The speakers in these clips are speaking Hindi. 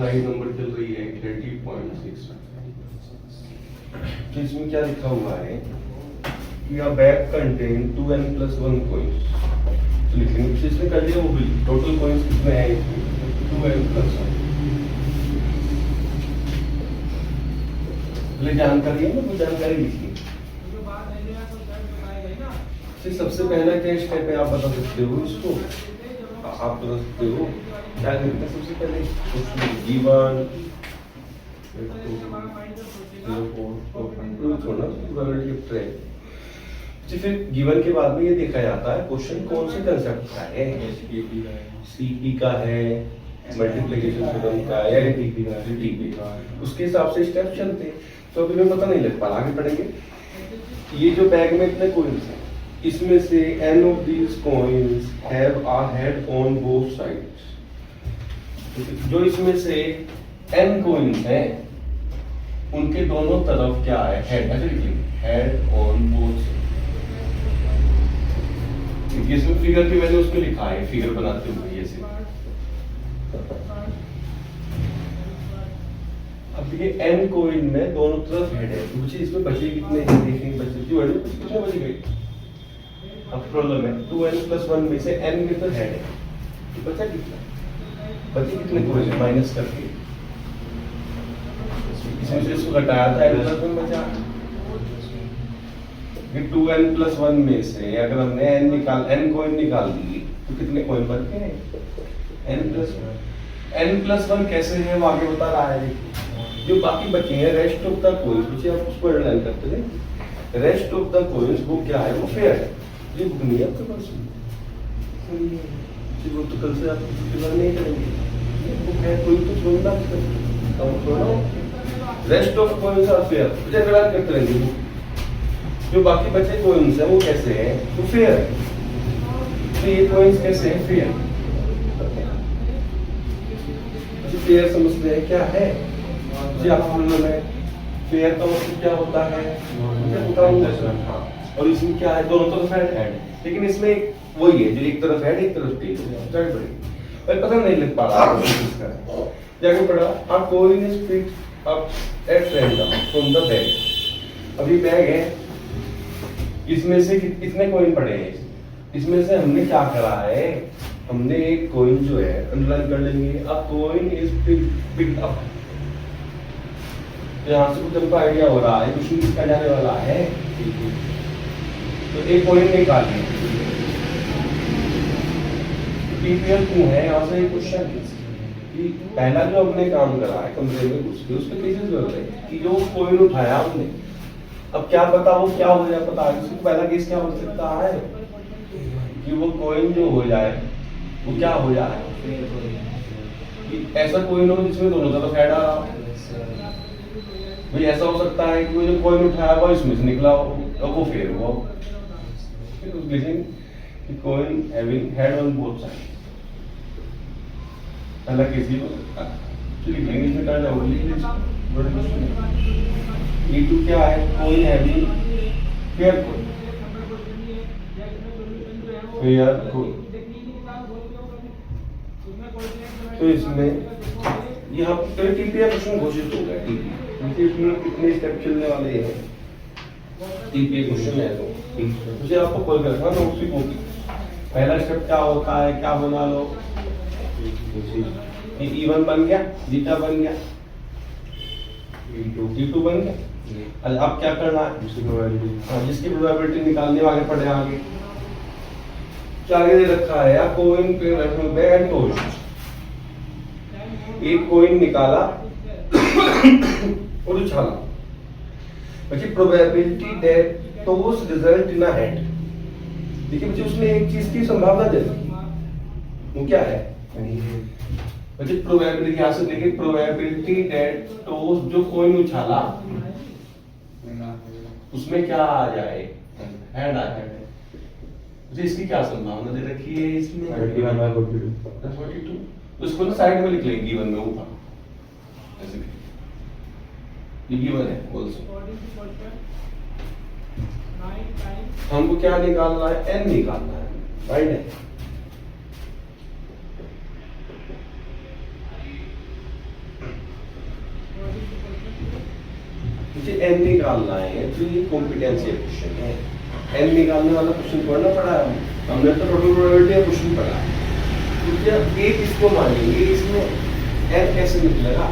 प्राइस नंबर चल रही है 30.6। इसमें क्या लिखा हुआ है कि a bag contain 2n plus 1 coins। तो लिखेंगे इसने कर लिया, वो भी टोटल coins कितने हैं इसमें 2n plus 1। पहले जानकारी है ना, वो जानकारी लिखिए। सबसे पहला क्या स्टेप है, आप बता सकते हो इसको, आप बता सकते हो क्या करते हैं सबसे पहले गिवन फिर गिवन के बाद में ये देखा जाता है क्वेश्चन कौन से कंसेप्ट का है, सीपी का है, मल्टीप्लिकेशन थ्योरम का है, एनटीपी का है, टीपी का, उसके हिसाब से स्टेप चलते हैं। तो अभी हमें पता नहीं लग पा रहा, आगे पढ़ेंगे। ये जो बैग में इतने कॉइन्स हैं, इसमें से n of these coins have a head on both sides। जो इसमें से n coins हैं, उनके दोनों तरफ क्या है, हेड, ऐसे लिखेंगे हेड ऑन बोथ साइड। इसमें फिगर की मैंने उसमें लिखा है, फिगर बनाते हुए ये से। अब ये n कोइन में दोनों तरफ हेड है, तो इसमें बचे कितने हैं देखेंगे, बचे कितने बच गए। अब प्रॉब्लम है 2n plus 1 में से n में तो हेड है, तो बचा कितना, बचे कितने कोइन माइनस करके, इसमें से इसको घटाया था n plus 1 बचा। ये 2n plus 1 में से अगर हमने n कोइन निकाल दी तो कितने कोइन बचते हैं, n plus 1 कैसे है वो आगे बता रहा है। जो बाकी बचे हैं रेस्ट ऑफ द कोइंस, बचे आप उसको अंडरलाइन करते हैं। रेस्ट ऑफ द कोइंस वो क्या है, वो फेयर है। ये बुक नहीं है आपके पास, वो तो कल से आप नहीं करेंगे, ये बुक है, कोई तो छोड़ना rest of coins are fair, underline करते रहेंगे। जो बाकी बचे कोइंस हैं वो कैसे हैं, वो फेयर है। तो ये कोइंस कैसे हैं, फेयर। फेयर समझते हैं क्या है जी, आपको मालूम है फेयर का मतलब क्या होता है, और इसमें क्या है, दोनों तरफ हेड, लेकिन इसमें वही है जो एक तरफ हेड एक तरफ टेल है। पता नहीं लग पा रहा है, जाके पढ़ा a coin is picked up at random from the bag. अभी बैग है, इसमें से कितने कोइन पड़े हैं, इसमें से हमने क्या करा है, हमने एक कोइन जो है अंडरलाइन कर लेंगे। अ कोइन इज पिक्ड अप, यहाँ से कुछ हमको आइडिया हो रहा है कुछ इसका जाने वाला है, तो एक कोइन निकालिए। टीपीएल क्यों है, यहाँ से क्वेश्चन कि पहला जो हमने काम करा है कमरे में घुस के, उसके केसेस में होते हैं कि जो कोइन उठाया हमने, अब क्या पता वो क्या हो जाए, पता है उसको पहला केस क्या हो सकता है कि वो कोइन जो हो जाए वो क्या हो जाए, कि ऐसा कोइन हो जिसमें दोनों तरफ हेड आ रहा हो। भाई ऐसा हो सकता है कि वो जो कोइन उठाया हुआ इसमें से निकला हो, तो वो फेयर हुआ। कि coin having head on both side, पहला केस ही हो सकता है। लिखेंगे इसमें करना होगा E2 क्या है, coin having fair coin, fair coin. तो इसमें यहाँ पर टीपीआई क्वेश्चन घोषित हो गया। इसमें कितने स्टेप चलने वाले हैं, टीपीआई क्वेश्चन है तो मुझे आपको कॉल करना है, नोट्स भी कॉपी। पहला स्टेप क्या होता है, क्या बना लो, E1 बन गया, बीटा बन गया, E2 बन गया। अब क्या करना है, जिसकी प्रोबेबिलिटी निकालने वाले पड़े आगे क्या आगे दे रखा है, या कोइन पे बैग टोस्ट, एक कोइन निकाला और उछाला, बची probability that toss result in a head. देखिए बच्चे उसने एक चीज की संभावना दे दी, वो क्या है, बच्चे प्रोबेबिलिटी यहां से देखिए, प्रोबेबिलिटी दैट टॉस जो कोइन उछाला उसमें क्या आ जाए, हेड आ जाए। तो इसकी क्या संभावना दे रखी है, इसमें 31/42। उसको ना साइड में लिख लेंगे, गिवन में ऊपर ऐसे ये गिवन है आल्सो। हमको क्या निकालना है, n निकालना है, राइट है। मुझे n निकालना है तो ये कॉम्पिटेंसी क्वेश्चन है। n निकालने वाला क्वेश्चन पढ़ना पड़ा है, हमने तो टोटल प्रोबेबिलिटी का क्वेश्चन पढ़ा है। तो क्या a किसको मानेंगे, इसमें n कैसे निकलेगा?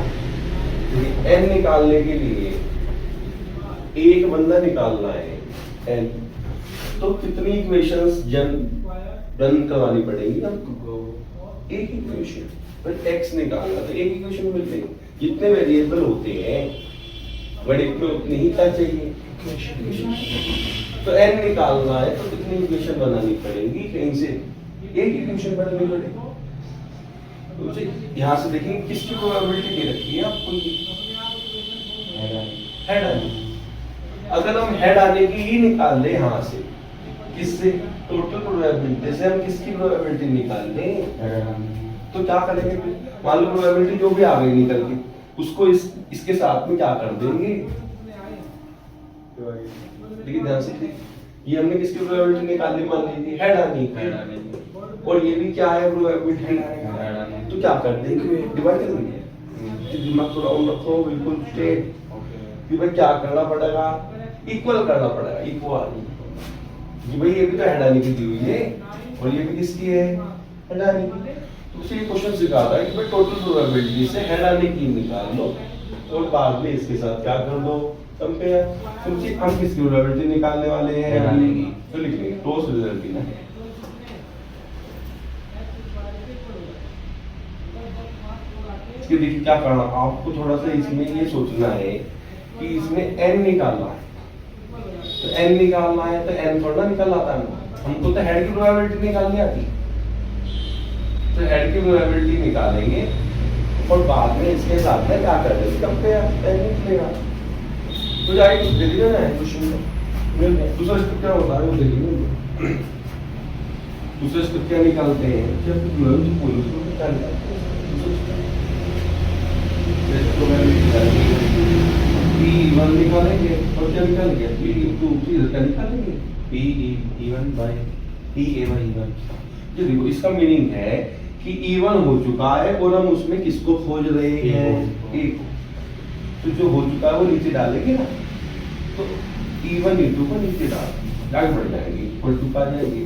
n निकालने के लिए एक बंदा निकालना है n, तो कितनी इक्वेशंस रन करवानी पड़ेगी हमको? एक इक्वेशन पर x निकालना तो एक इक्वेशन मिल जाएगी। जितने वेरिएबल होते हैं गणित में उतनी ही क्या चाहिए, तो n निकालना है तो कितनी इक्वेशन बनानी पड़ेगी, कहीं से एक इक्वेशन बनानी पड़ेगी। तो यहाँ से देखेंगे किसकी प्रोबेबिलिटी दे रखी है आपको, हेड आने। अगर हम हेड आने की ही निकाल ले यहाँ से, किससे, टोटल प्रोबेबिलिटी से हम किसकी प्रोबेबिलिटी निकाल लें, तो क्या करेंगे फिर? मान लो प्रोबेबिलिटी जो भी आ गई निकल के, उसको इसके साथ में क्या कर देंगे, देखिए ध्यान से, ये हमने किसकी प्रोबेबिलिटी निकाली, मान लीजिए हेड आने की, और ये भी क्या है प्रोबेबिलिटी, तो क्या कर देंगे, डिवाइड कर देंगे। दिमाग थोड़ा ऑन रखो, बिल्कुल स्ट्रेट, कि भाई क्या करना पड़ेगा, इक्वल करना पड़ेगा, इक्वल, कि भाई ये भी तो हेड आने की दी हुई है और ये भी किसकी है, हेड आने की। तो उसे क्वेश्चन सिखाता है कि भाई टोटल प्रोबेबिलिटी से हेड आने की निकाल लो और बाद में इसके साथ क्या कर दो, कंपेयर। क्योंकि हम किसकी प्रोबेबिलिटी निकालने वाले हैं, हेड आने की, तो लिख लेंगे टॉस रिजल्ट की ना। इसके देखिए क्या करना, आपको थोड़ा सा इसमें ये सोचना है कि इसमें n निकालना है, तो n निकालना है तो n थोड़ा निकल आता है, हमको तो हेड की प्रोबेबिलिटी निकालनी आती, तो हेड की प्रोबेबिलिटी निकालेंगे और बाद में इसके साथ में क्या कर देंगे, कंपेयर, n निकलेगा। तो जाइए कुछ दे दीजिए ना क्वेश्चन में, दूसरा स्टेप क्या होता है वो देखिए। दूसरा स्टेप क्या निकालते हैं, जब प्रोबेबिलिटी पूरी उसको क्या निकालते हैं, जैसे प्रोबेबिलिटी निकालेंगे P1 निकालेंगे और क्या निकालेंगे, P2 क्या निकालेंगे, P1 by P1 E1। ये देखो इसका मीनिंग है कि E1 हो चुका है और हम उसमें किसको खोज रहे हैं, A को। तो जो हो चुका है वो नीचे डालेंगे ना, तो E1 E2 को नीचे डाल आगे बढ़ जाएंगे, इक्वल टू पा जाएंगे।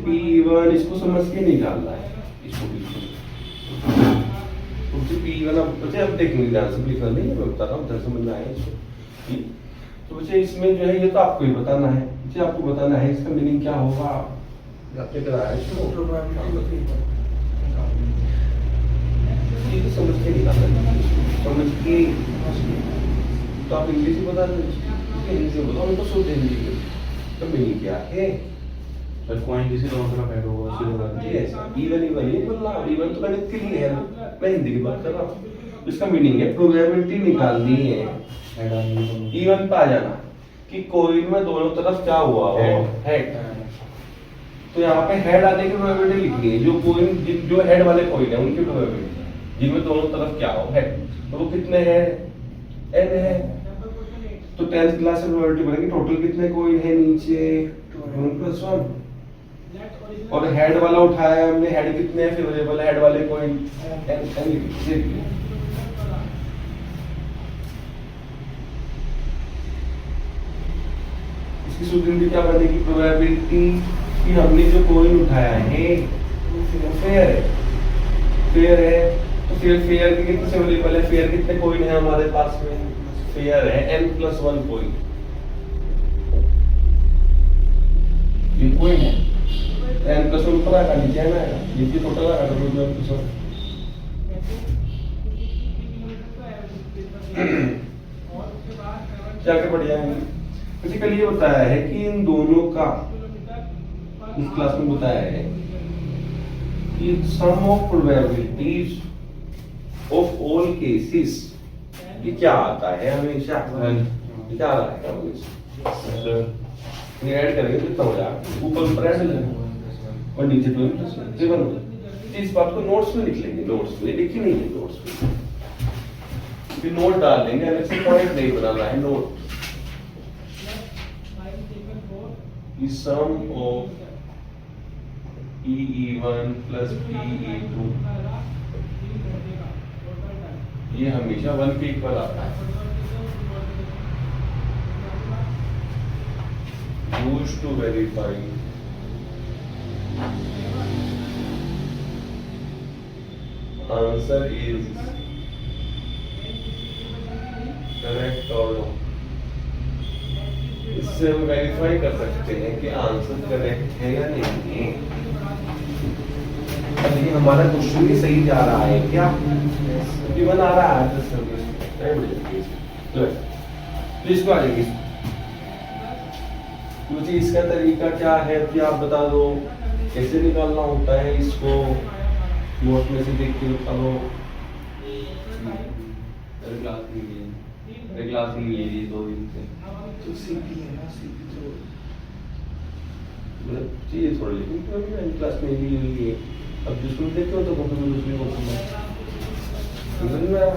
P1 इसको समझ के निकालना है, इसको बिल्कुल P1 अब देखेंगे, ध्यान से लिखना नहीं है, मैं बता रहा हूँ, ध्यान समझ में आएगा इसको। तो बच्चे इसमें जो है ये तो आपको ही बताना है, बच्चे आपको बताना है इसका मीनिंग क्या होगा, आपने कराया है इसको, ये तो समझ के निकालना, समझ के, तो आप इंग्लिश ही बता दें, इंग्लिश में बताओ, उनको सोच देंगे तो मीनिंग क्या है। कॉइन किसी दोनों तरफ ऐड होगा, सीधे बात है। इवन इवन ये बोल रहा हूं, इवन तो गणित के लिए है, मैं हिंदी की बात कर रहा हूं। इसका मीनिंग है प्रोबेबिलिटी निकालनी है, ऐड आने की, इवन पे आ जाना कि कॉइन में दोनों तरफ क्या हुआ हो, हेड। तो यहाँ पे हेड आने की प्रोबेबिलिटी लिखनी है, जो कॉइन जो हेड वाले कॉइन है उनकी प्रोबेबिलिटी, जिनमें दोनों तरफ क्या हो, हेड, तो वो कितने हैं, n है। तो 10th क्लास में प्रोबेबिलिटी बनेगी, टोटल कितने कॉइन है नीचे, 1+1, और हेड वाला उठाया हमने, हेड कितने हैं फेवरेबल, हेड वाले कॉइन n। इसकी सूत्र क्या बनेगी, प्रोबेबिलिटी कि हमने जो कॉइन उठाया है वो फेयर है, फेयर है, तो फिर फेयर के कितने अवेलेबल है, फेयर कितने कॉइन है हमारे पास में, फेयर है n+1 कॉइन, ये कॉइन है n+1 ऊपर आएगा, नीचे आएगा, ये टोटल आएगा, तो n+1 क्या के बढ़ जाएंगे। बेसिकली ये बताया है कि इन दोनों का, इस क्लास में बताया है कि sum of probabilities of all cases, ये क्या आता है हमेशा, क्या आएगा हमेशा, ये ऐड करेंगे तो कितना हो जाएगा, ऊपर ऐड लेंगे और नीचे 2+7 इस बात को नोट्स में लिख लेंगे, नोट्स में लिखी नहीं है, नोट्स में फिर नोट डाल देंगे, अलग से पॉइंट नहीं बनाना है, नोट की सम ऑफ PE1 प्लस PE2 ये हमेशा 1 के इक्वल आता है। Use to verify answer is correct और नो। इससे हम वेरीफाई कर सकते हैं कि आंसर करेक्ट है या नहीं है। देखिए हमारा क्वेश्चन भी सही जा रहा है क्या? इवन आ रहा है तो इसको आ जाएंगे। मुझे इसका तरीका क्या है कि आप बता दो, कैसे निकालना होता है इसको? नोट में से देख के बता दो। क्लास नहीं है ये 2 दिन से। तो सीपी है ना, सीपी तो मतलब चाहिए थोड़ा, लेकिन तो अभी क्लास में भी हुई है। अब जिसको देखते हो तो कौन दूसरी कौन समझ में आया?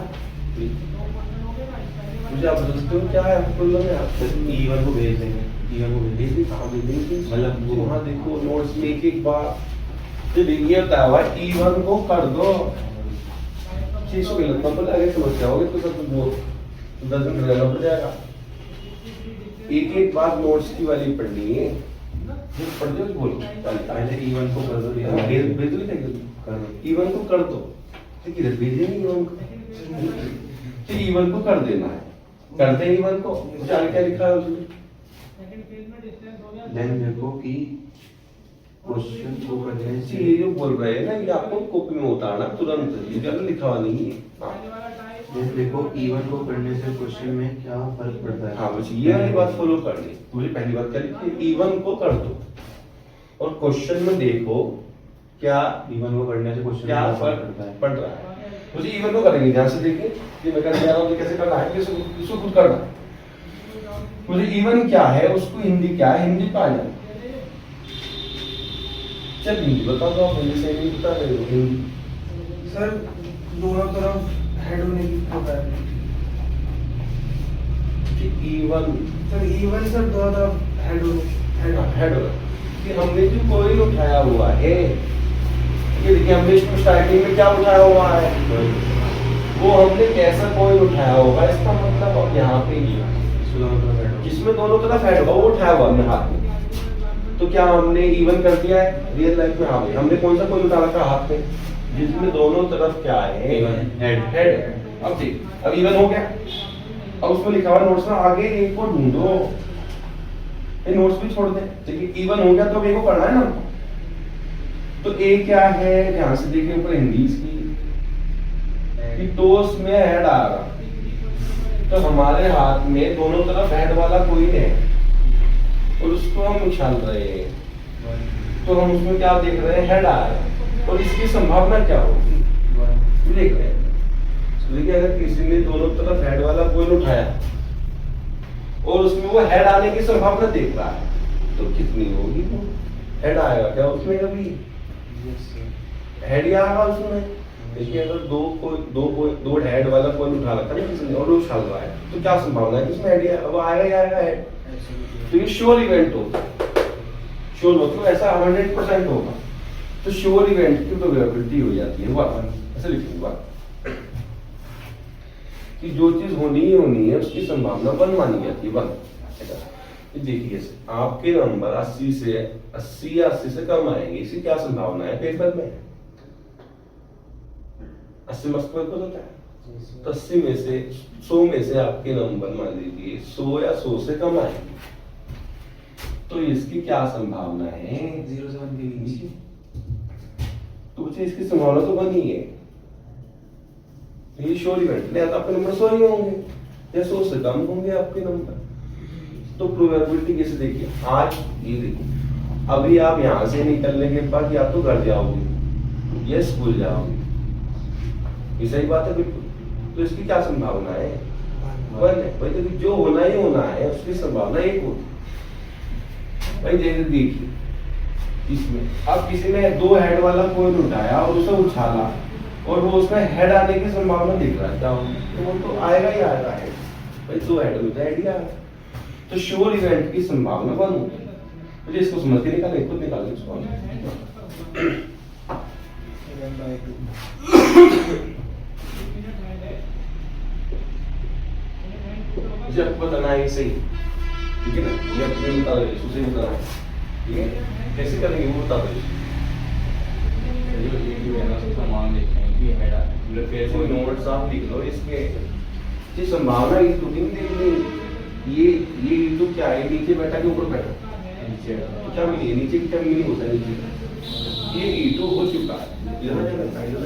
मुझे आप बता सकते हो क्या है प्रॉब्लम है? आप E1 को भेज देंगे, E1 को भेज देंगे। कहाँ भेजेंगे? मतलब वो वहाँ देखो नोट्स में एक बार तो ये होता है E1 को कर दो। चीज़ों के लगता है अगर समस्या होगी तो सब वो 10 मिनट रहना पड़ जाएगा। एक बार नोट्स की वाली पढ़नी है, जो पढ़ दो बोलो पहले E1 को कर दो, भेज दो कर दो E1 को कर दो। किधर भेजेंगे E1 को? तो E1 को कर देना है, करते हैं E1 को। जान क्या लिखा है उसमें? देन देखो कि क्वेश्चन को करने से ये जो बोल रहे हैं ना ये आपको कॉपी में उतारना तुरंत, ये ज्यादा लिखा हुआ नहीं है। देन देखो E1 को करने से क्वेश्चन में क्या फर्क पड़ता है। हाँ बस ये वाली बात फॉलो करनी। मुझे पहली बात क्या लिखी? E1 को कर दो और क्वेश्चन में देखो क्या E1 को करने से क्वेश्चन क्या में फर्क पड़ता है। पड़ रहा है। मुझे E1 को करेंगे, ध्यान से देखिए कि मैं कर जा रहा हूँ कैसे करना है, इसको खुद करना। मुझे E1 क्या है, उसको हिंदी क्या है, हिंदी पा जाए। चल हिंदी बता दो आप, हिंदी से नहीं बता रहे हो हिंदी। सर दोनों तरफ हेड होने की probability. E1 sir E1 sir दोनों तरफ हेड हेड होगा कि हमने जो कोयल उठाया हुआ है, ये देखिए हमने इसको स्टार्टिंग में क्या उठाया हुआ है, वो हमने कैसा कोयल उठाया होगा, इसका मतलब अब यहाँ पे जिसमें दोनों तरफ हेड होगा वो उठाया हुआ हमने हाथ में। तो क्या हमने E1 कर दिया है रियल लाइफ में? हाँ भाई, हमने कौन सा कोयल उठा रखा हाथ में जिसमें दोनों तरफ क्या है, हेड। अब ठीक, अब E1 हो गया। अब उसमें लिखा हुआ नोट्स में आगे एक को ढूंढो, ये नोट्स भी छोड़ दें। देखिए E1 हो गया तो ए को करना है ना। तो ए क्या है, ध्यान से देखिए ऊपर हिंदी इसकी कि टोस में हेड आ रहा, तो हमारे हाथ में दोनों तरफ हेड वाला कोई है और उसको हम उछाल रहे हैं, तो हम उसमें क्या देख रहे हैं, हेड आ रहा है। और इसकी संभावना क्या होगी देख रहे हैं। देखिए अगर किसी ने दोनों तरफ हेड वाला कोयल उठाया और उसमें वो हेड आने की संभावना देख रहा है, तो कितनी होगी? वो हेड आएगा क्या उसमें? कभी हेड ही आएगा उसमें। देखिए अगर दो हेड वाला कोयल उठा रखा है किसी ने और वो उछाल रहा है, तो क्या संभावना है कि उसमें हेड वो आएगा ही आएगा हेड। तो ये श्योर इवेंट होगा। श्योर मतलब ऐसा 100% होगा। तो श्योर इवेंट की प्रोबेबिलिटी हो जाती है ऐसे लिखूंगा कि जो चीज होनी ही होनी है उसकी संभावना 1 मानी जाती है 1। देखिए आपके नंबर 80 या 80 से कम आएंगे, इसकी क्या संभावना है पेपर में? 80 मार्क्स पर होता है, तो 80 में से 100 में से आपके नंबर मान लीजिए 100 या 100 से कम आएंगे, तो इसकी क्या संभावना है? 0 से 1 के बीच। तो इसकी संभावना तो 1 ही है। ये श्योर इवेंट नहीं आता, आपके नंबर 100 ही होंगे या 100 से कम होंगे आपके नंबर। तो प्रोबेबिलिटी कैसे देखिए, आज ये देखिए अभी आप यहाँ से निकलने के बाद या तो घर जाओगे या स्कूल जाओगे, ये सही बात है बिल्कुल। तो इसकी क्या संभावना है? 1 है भाई। तो जो होना ही होना है उसकी संभावना 1 होती भाई। जैसे देखिए इसमें अब किसी ने 2 हेड वाला कोयल उठाया और उसे उछाला और वो उसमें हेड आने की संभावना दिख रहा है, क्या होगा? तो वो तो आएगा ही आएगा हेड भाई। 2 हेड होता है, हेड ही आएगा। तो श्योर इवेंट की संभावना 1 होती है। तो इसको समझ के निकालें, खुद निकालें इसको। मुझे आपको बताना है सही, ठीक है ना? ये अपने बता दो, उसे बताना है, ठीक है? कैसे करेंगे वो बता दो। कोई नोट्स आप लिख लो इसके, ये संभावना ये टूटी नहीं देखनी। ये तो क्या है, नीचे बैठा के ऊपर बैठा, नीचे तो क्या मिली, नीचे की क्या मीनिंग होता है नीचे? ये ईटू हो चुका है, इधर क्या करता है, इधर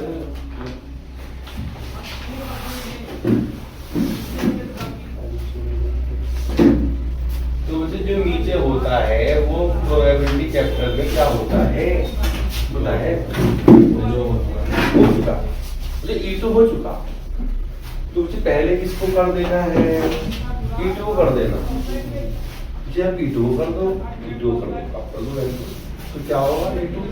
तो मुझे जो नीचे होता है वो प्रोबेबिलिटी चैप्टर में क्या होता है पता है? हो चुका, मुझे ईटू हो चुका, तो मुझे पहले किसको कर देना है? ईटू को कर देना। मुझे आप ईटू को कर दो, ईटू को कर दो, आप कर दो ऐसे। तो क्या होगा E two?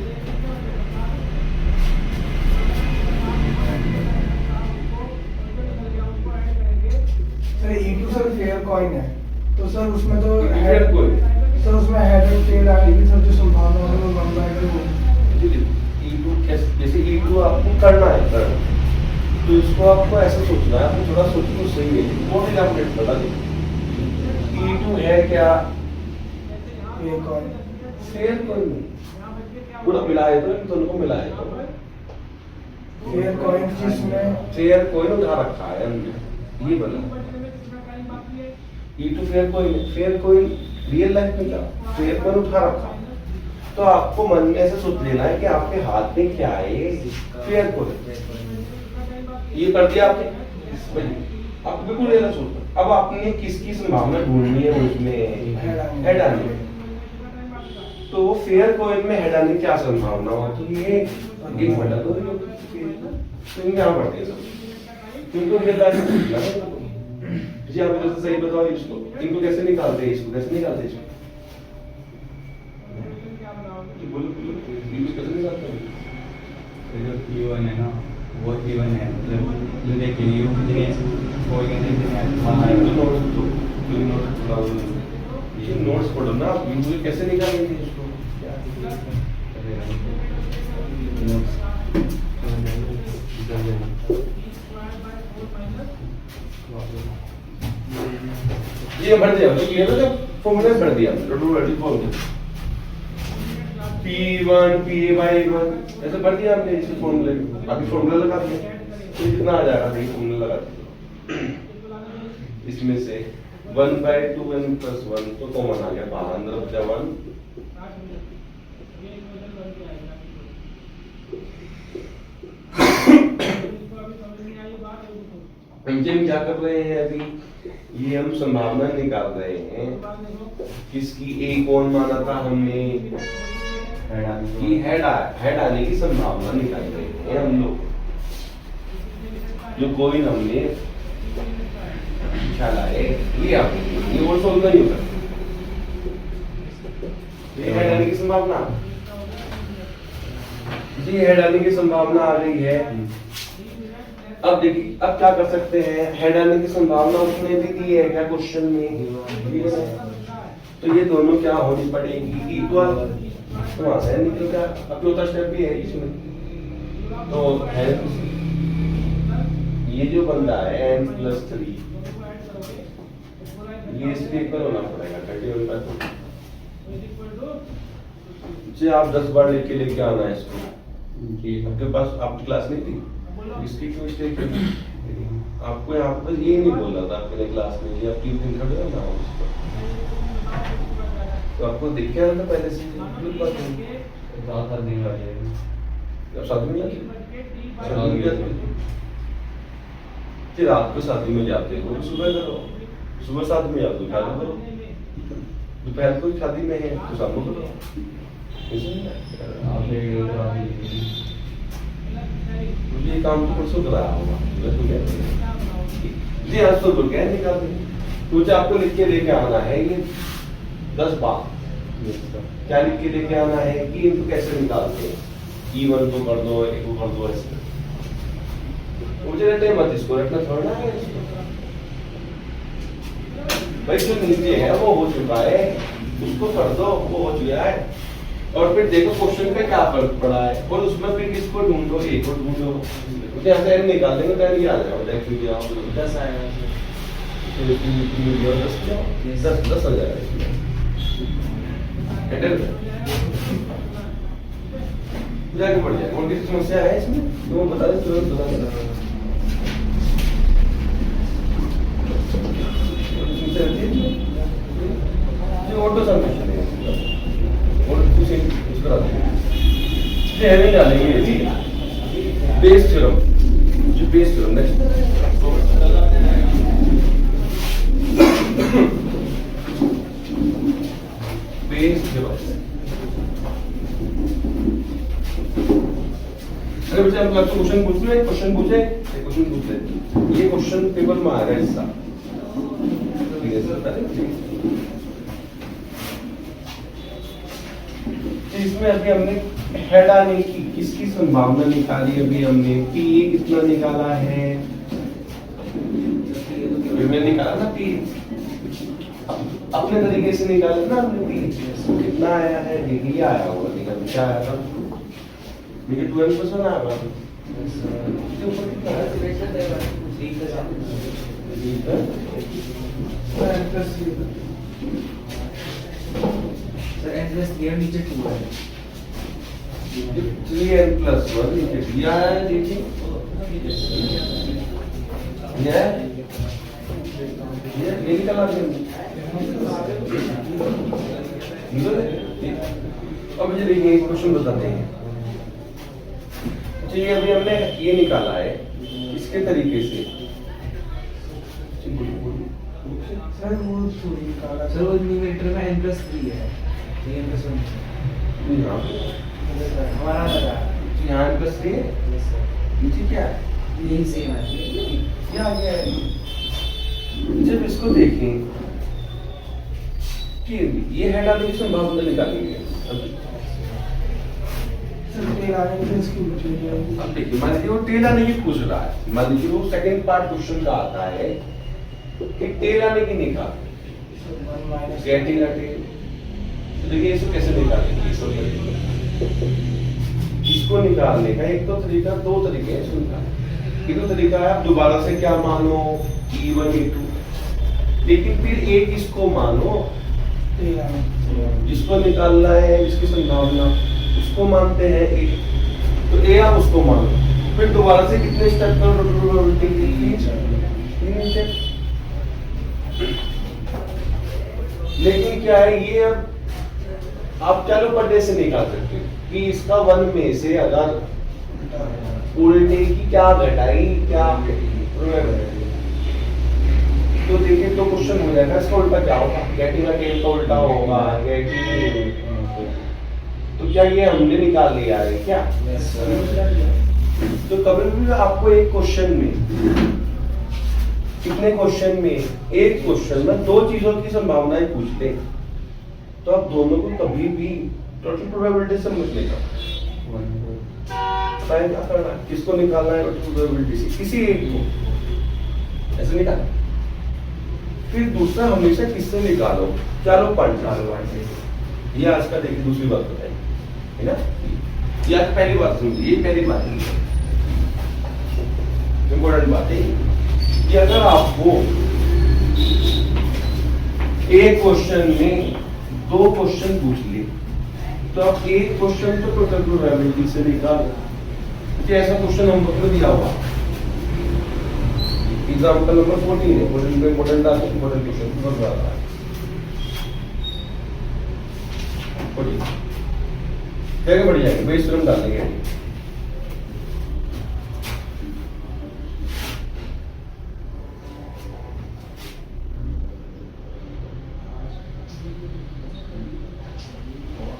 Sir E2 sir fair coin है, तो सर उसमें तो फेयर कॉइन, सर उसमें हेड और टेल आने की सर जो संभावना है वो बन रहा है वो ईटू जैसे ईटू आपको करना है करना, तो इसको आपको ऐसे सोचना है, आपको थोड़ा सोचो तो सही है। वो भी आपने बता दी ईटू है क्या? Fair coin. फेयर कॉइन पूरा मिलाए तो इन दोनों को मिलाए तो फेयर कॉइन जिसमें फेयर कॉइन उठा रखा है हमने, ये बना E two fair coin. Fair coin real life में क्या फेयर कॉइन उठा रखा, तो आपको मन में ऐसे सोच लेना है कि आपके हाथ में क्या है, फेयर कॉइन। ये कर दिया आपने, आपको बिल्कुल ऐसा सोचना। अब आपने किसकी संभावना ढूंढनी है उसमें? हेड आने। तो वो फेयर कॉइन में हेड आने की क्या संभावना होती है? एक बटा दो, तो यहाँ पढ़ते हैं सब, तुमको ये जी आप इधर से सही बताओ इसको, इनको कैसे निकालते हैं, इसको कैसे निकालते हैं, इसको बोलो बोलो, इनको कैसे निकालते हैं? जो P1 है ना वो P1 है, मतलब देखिए U कितने कोई ये नोट्स पढ़ो ना आप, इनको कैसे निकालेंगे इसको? ये भर दिया, तो ये ना जब फॉर्मूला भर दिया रोटी फॉर्मूला P1 PA/1 ऐसे भर दिया हमने इस फॉर्मूले में। अभी फॉर्मूला लगा दिया तो कितना आ जाएगा? देखिए फॉर्मूला लगा दिया, इसमें से 1/2n + 1 तो कॉमन आ गया बाहर, अंदर बचा 1। हम क्या कर रहे हैं अभी? ये हम संभावना निकाल रहे हैं किसकी? ए कौन माना था हमने कि हेड आने की संभावना निकाल रहे हैं हम लोग। जो कोई हमने चलाए लिया, ये वो सोल्व नहीं होता। ये हेड आने की संभावना, जी हेड आने की संभावना आ गई है। अब देखिए अब क्या कर सकते हैं? हेड आने की संभावना उसने भी दी है क्या क्वेश्चन में? तो ये दोनों क्या होनी पड़ेगी? इक्वल। तो वहां से निकल गया। अब चौथा स्टेप भी है इसमें, तो है ये जो बंदा है n+3, ये इसके इक्वल होना पड़ेगा 31/2। जी आप 10 बार लेके आना है इसको। आपके पास आपकी क्लास नहीं थी, इसकी क्यों मिस्टेक है? आपको यहाँ पर ये नहीं बोल रहा था आपके क्लास में, ये आप 3 दिन खड़े हो ना उसको, तो आपको देख के आना था पहले से। रात दिन वाले अब शादी में जाते रात को शादी में जाते हो, सुबह करो, सुबह शादी में जाते हो क्या करो, दोपहर को शादी में है तो शाम को करो। मुझे ये काम तो परसों कराया होगा जी, आज तो बोल के निकाल देंगे। मुझे आपको लिख के लेके आना है ये 10 बात। क्या लिख के लेके आना है कि इनको कैसे निकालते हैं? E1 को कर दो, A को कर दो, ऐसे मुझे रटे मत, इसको रटना छोड़ना है इसको। भाई जो नीचे है वो हो चुका है, उसको कर दो, वो हो चुका है। और फिर देखो क्वेश्चन पे क्या फर्क पड़ा है और उसमें फिर किसको ढूंढो, ए को ढूंढो। तो यहाँ से n निकाल देंगे तो n ये आ जाएगा, देख लीजिए आप 10 आएगा सर। तो 10 आ जाएगा इसमें। हेडर जाके पड़ जाएगा। और किसी समस्या है इसमें तो वो बता दे, तुरंत बता देना। ऑटो सबमिशन है और कुछ कुछ करा देंगे। हेडिंग डालेंगे जी बेस थ्योरम, जो Bayes theorem next Bayes theorem. अरे बच्चे हम आपको क्वेश्चन पूछ लो, एक क्वेश्चन पूछे, एक क्वेश्चन पूछ ले। ये क्वेश्चन पेपर में आ रहा है हिस्सा, ठीक है सर, बता दें। इसमें अभी हमने हेड आने की किसकी संभावना निकाली, अभी हमने पी कितना निकाला है, हमने निकाला ना पी, अपने तरीके से निकाला ना हमने पी, कितना आया है, देखिए आया होगा, देखिए क्या आया था, देखिए 12% आया होगा, इसके ऊपर कितना सर n+3 नीचे 2 है। 3n+1 नीचे दिया है, देखिए ये निकाला अब मुझे देखिए क्वेश्चन बताते हैं। ये अभी हमने ये निकाला है इसके तरीके से, सर वो निकाला सर वो न्यूमरेटर में n+3 है, 3n+1 हमारा लगा यहाँ प्लस है, नीचे क्या है, यही सेम है। क्या आ गया है। जब इसको देखें कि ये हेड आने की संभावना निकालेंगे, अब देखिए मान लीजिए वो टेल आने की पूछ रहा है, मान लीजिए वो सेकंड पार्ट क्वेश्चन का आता है कि टेल आने की निकाल, टेल तो देखिए इसको कैसे निकालेंगे, इसको निकालने का एक तो तरीका, दो तरीके हैं इसको निकालने। एक तो तरीका है आप दोबारा से क्या मानो E1 E2, लेकिन फिर एक इसको मानो जिसको निकालना है, जिसकी संभावना उसको मानते हैं एक, तो ए आप उसको मानो, फिर दोबारा से कितने स्टेप पर प्रोबेबिलिटी तीन स्टेप। लेकिन क्या है ये, अब आप चालू पढ़ने से निकाल सकते हो कि इसका 1 में से अगर उल्टे की क्या घटाई क्या तो देखिए तो क्वेश्चन हो जाएगा, इसका उल्टा क्या होगा, गेटिंग टेल का उल्टा होगा, गेटिंग, तो क्या ये हमने निकाल लिया है क्या? तो कभी भी आपको एक क्वेश्चन में, कितने क्वेश्चन में, एक क्वेश्चन में दो चीजों की संभावनाएं पूछते तो आप दोनों को कभी भी टोटल प्रोबेबिलिटी से मत लेगा, क्या करना है, किसको निकालना है टोटल प्रोबेबिलिटी से, किसी एक को ऐसे निकाल। फिर दूसरा हमेशा किससे निकालो, चलो पढ़ चालो, ये आज का देखिए दूसरी बात बताइए, है ना, ये आज पहली बात सुनिए, ये पहली बात इंपॉर्टेंट बात है कि अगर आपको एक क्वेश्चन में दो क्वेश्चन पूछ लिए तो आप एक क्वेश्चन तो टोटल प्रोबेबिलिटी से निकालो, कि ऐसा क्वेश्चन हम लोग दिया हुआ एग्जाम्पल नंबर 14 है, 14 पे इम्पोर्टेंट आता है, इम्पोर्टेंट क्वेश्चन बहुत ज्यादा है 14 क्या बढ़ जाएंगे, बेस थ्योरम डाल देंगे।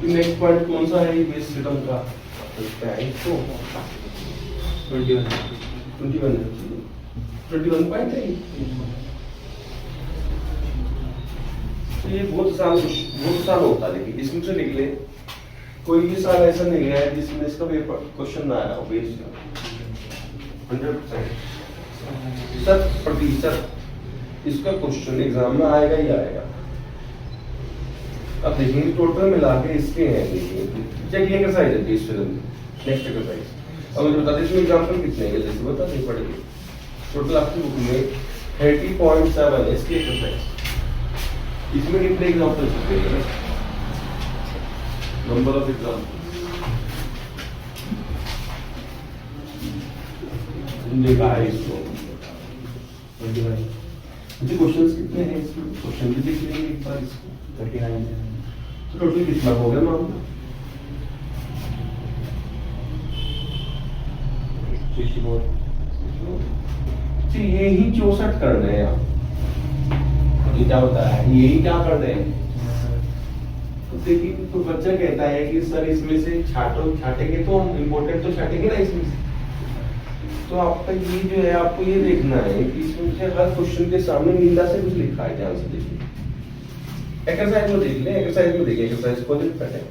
नेक्स्ट पॉइंट कौन सा है, बेस थ्योरम का क्या है, इसको 21 पॉइंट है। तो ये बहुत आसान होता है, लेकिन इसमें से निकले कोई भी साल ऐसा नहीं है जिसमें इसका पेपर क्वेश्चन ना आया हो, बेस 100% इसका क्वेश्चन एग्जाम में आएगा ही आएगा। अब देखिए टोटल मिला के इसके हैं, देखिए चेक ये एक्सरसाइज है 20 फिल्म। नेक्स्ट एक्सरसाइज अब मुझे बता दीजिए एग्जांपल कितने हैं, जैसे बता दें पड़ेंगे। टोटल आपकी बुक में 30.7 है इसकी एक्सरसाइज। इसमें कितने एग्जांपल सकते हैं? नंबर ऑफ एग्जांपल देखा है इसको। मुझे क्वेश्चंस कितने हैं इसमें? क्वेश्चन भी देख लेंगे एक बार इसको। 39 तो टोटल कितना हो गया मामला? 64 जी यही 64 कर रहे हैं आप। ये क्या होता है, यही क्या कर रहे हैं? तो देखिए तो बच्चा कहता है कि सर इसमें से छाटेंगे तो हम इम्पोर्टेंट तो छाटेंगे ना इसमें से। तो आपका ये जो है आपको ये देखना है कि इसमें से हर क्वेश्चन के सामने नीला से कुछ लिखा है, ध्यान से देखिए। एक्सरसाइज में देख लें, एक्सरसाइज में देखिए, एक्सरसाइज को लिख है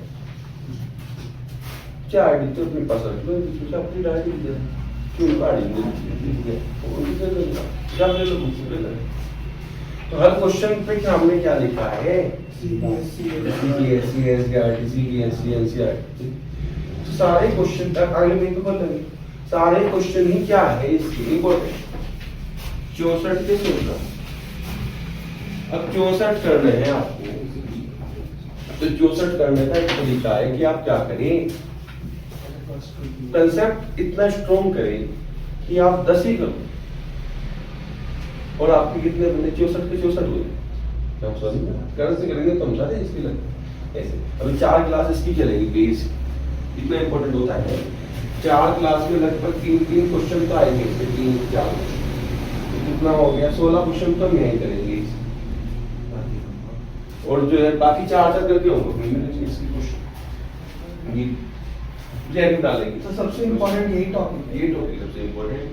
क्या आईडी तो अपने पास रख लो, इसमें से अपनी आईडी दे क्यों गाड़ी में क्या ले लो बुक ले लो। तो हर क्वेश्चन पे सामने क्या लिखा है? सारे क्वेश्चन तक आगे में तो बोलेंगे सारे क्वेश्चन ही क्या है इसके इंपॉर्टेंट 64 के 14। अब 64 करने हैं आपको, तो 64 करने का एक तरीका है कि आप क्या करें, कंसेप्ट इतना स्ट्रॉन्ग करें कि आप 10 ही करो और आपके कितने बने? 64 के 64 हुए। करने से करेंगे तो हम सारे इसकी लगता ऐसे। अभी 4 क्लास इसकी चलेगी, बेस इतना इंपॉर्टेंट होता है। 4 क्लास में लगभग 3 क्वेश्चन तो आएंगे इसमें, 3-4 कितना हो गया? 16 क्वेश्चन तो हम यही करेंगे और जो है बाकी 4 करके होंगे इसकी क्वेश्चन ये जैन डालेंगे। तो सबसे इम्पोर्टेंट यही टॉपिक है। ये टॉपिक सबसे इम्पोर्टेंट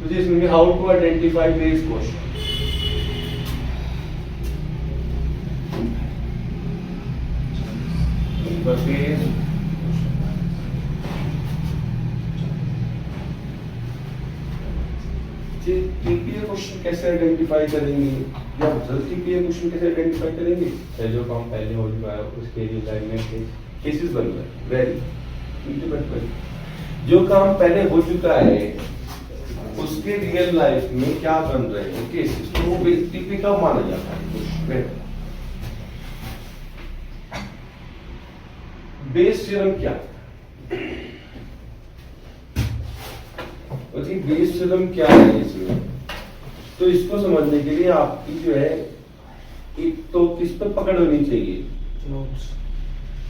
तो जिसमें how to identify base question. Base TPA question कैसे आइडेंटिफाई करेंगे या टीपीए क्वेश्चन कैसे आइडेंटिफाई करेंगे? जो काम पहले हो चुका है उसके लिए लाइन में केसेस बन रहे हैं। वेरी जो काम पहले हो चुका है उसके रियल लाइफ में क्या बन रहे हैं केसेस, तो वो टीपी का माना जाता है। बेस थ्योरम क्या? बेस थ्योरम क्या है इसमें? तो इसको समझने के लिए आपकी जो है एक तो किस पर पकड़ होनी चाहिए? नोट्स।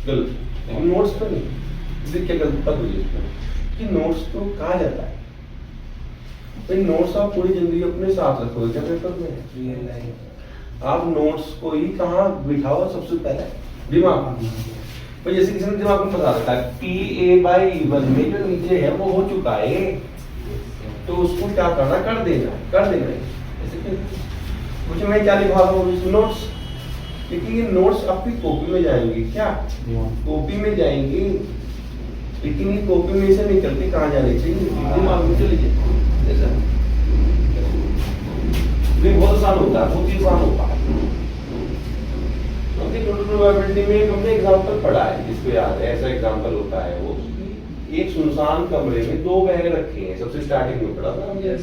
गलत, लेकिन नोट्स पर नहीं। इसलिए क्या गलत पकड़ हुई कि नोट्स तो कहा जाता है भाई, नोट्स आप पूरी जिंदगी अपने साथ रखोगे क्या पेपर में? रियल लाइफ आप नोट्स को ही कहाँ बिठाओ? सबसे पहले दिमाग। तो जैसे किसी ने दिमाग में बता रखा है PA/E1 में जो नीचे है वो हो चुका है, तो उसको क्या करना? कर देना ऐसे कुछ मैं क्या लिखवा रहा हूँ नोट्स, क्योंकि ये नोट्स आपकी कॉपी में जाएंगे। क्या कॉपी में जाएंगे? लेकिन ये कॉपी में से निकल के कहाँ जाने चाहिए? दिमाग में चले जाए। बहुत आसान होता है, बहुत ही आसान होता है। टोटल प्रोबेबिलिटी में हमने एग्जांपल पढ़ा है, जिसको याद है ऐसा एग्जांपल होता है वो एक सुनसान कमरे में 2 बैग रखे हैं, सबसे स्टार्टिंग में पढ़ा था हमने।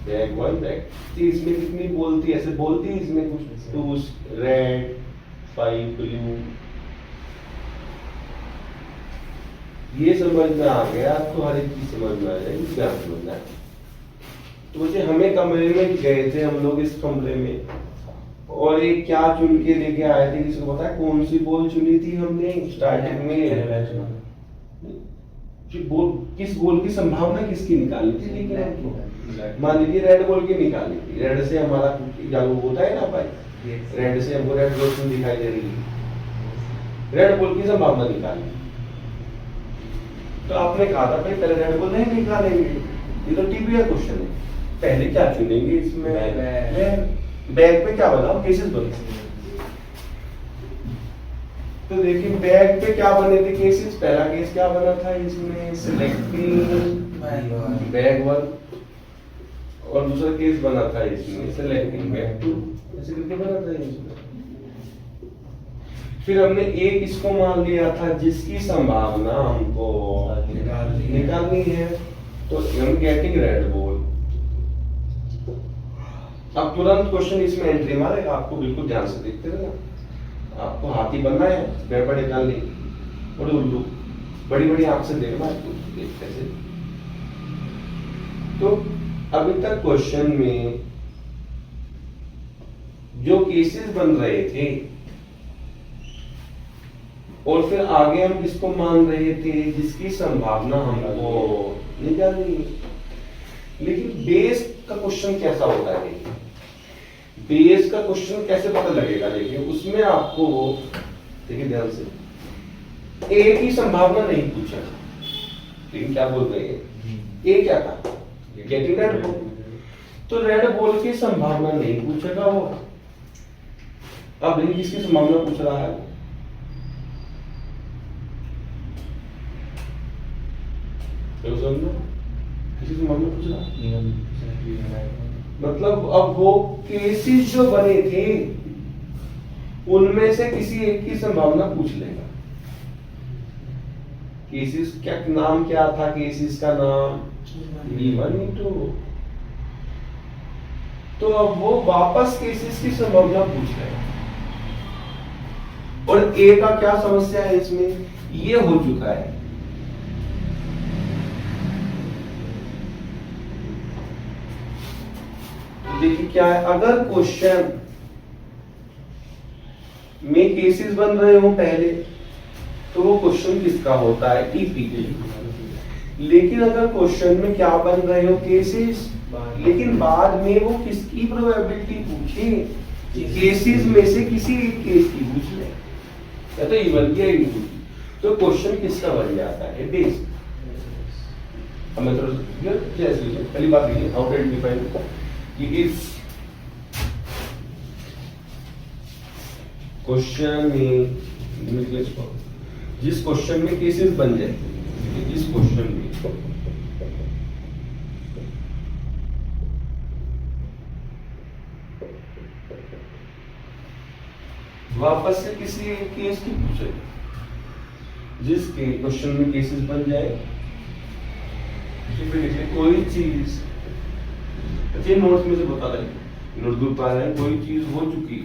बैग 1 बैग इसमें कितनी बोलती ऐसे बोलती है इसमें कुछ 2 रेड 5 ब्लू। ये समझ में आ गया तो हर एक चीज समझ में आ जाएगी, क्या समझना है। तो मुझे हमें कमरे में गए थे हम लोग, इस कमरे में, और एक क्या चुन के लेके आए थे, किसी को पता है कौन सी बॉल चुनी थी हमने स्टार्टिंग में? किस बॉल की संभावना किसकी निकाली थी? लेकिन मान लीजिए रेड बॉल की निकाली थी। रेड से हमारा जागो होता है ना भाई, रेड से हमको रेड रोशनी दिखाई दे रही है, रेड बॉल की संभावना निकाली। तो आपने कहा था भाई पहले रेड बॉल नहीं निकालेंगे, ये तो टीपीए क्वेश्चन है। पहले क्या चुनेंगे इसमें? बैग पे क्या बनाओ? केसेस बने। तो देखिए बैग पे क्या बने थे केसेस? पहला केस क्या बना था इसमें? सिलेक्टिंग बैग 1 और दूसरा केस बना था इसमें सेलेक्टिंग बैक टू, ऐसे करके बना था इसमें। फिर हमने एक इसको मान लिया था जिसकी संभावना हमको निकालनी है, तो हम गेटिंग रेड बॉल। अब तुरंत क्वेश्चन इसमें एंट्री मारेगा, आपको बिल्कुल ध्यान से देखते रहना। आपको हाथी बनना है, गड़बड़ निकालनी, बड़े उल्लू बड़ी बड़ी आंख से देखना कैसे। तो अभी तक क्वेश्चन में जो केसेस बन रहे थे और फिर आगे हम किसको मान रहे थे जिसकी संभावना हमको निकालनी है। लेकिन बेस का क्वेश्चन कैसा होता है, बेस का क्वेश्चन कैसे पता लगेगा, देखिए उसमें आपको देखिए ध्यान से ए की संभावना नहीं पूछा, लेकिन क्या बोल रहे हैं, ए क्या था, गेटिंग रेड बॉल। तो रेड बॉल की संभावना नहीं पूछेगा वो। अब देखिए किसकी संभावना पूछ रहा है, तो समझो किसी संभावना पूछ रहा है, मतलब अब वो केसेस जो बने थे उनमें से किसी एक की संभावना पूछ लेगा। केसेस क्या नाम क्या था, केसेस का नाम E1 E2। तो अब वो वापस केसेस की संभावना पूछ रहे हैं। और ए का क्या समस्या है इसमें, ये हो चुका है। देखिए क्या है, अगर क्वेश्चन में केसेस बन रहे हो पहले तो वो क्वेश्चन किसका होता है, टीपी के। लेकिन अगर क्वेश्चन में क्या बन रहे हो, केसेस, लेकिन बाद में वो किसकी प्रोबेबिलिटी पूछे, केसेस में से किसी एक केस की पूछ ले, या तो इवन की या E2 की, तो क्वेश्चन किसका बन जाता है, बेस। हमें थोड़ा जैसे पहली बात ये हाउ टू डिफाइन कि इस क्वेश्चन में जिस क्वेश्चन में केसेस बन जाते हैं, जिस क्वेश्चन में वापस से किसी एक केस की पूछे, जिस क्वेश्चन में केसेस बन जाए, कोई चीज अच्छे नोट्स में से बता रहे, नोट ग्रुप आ रहे हैं, कोई चीज हो चुकी,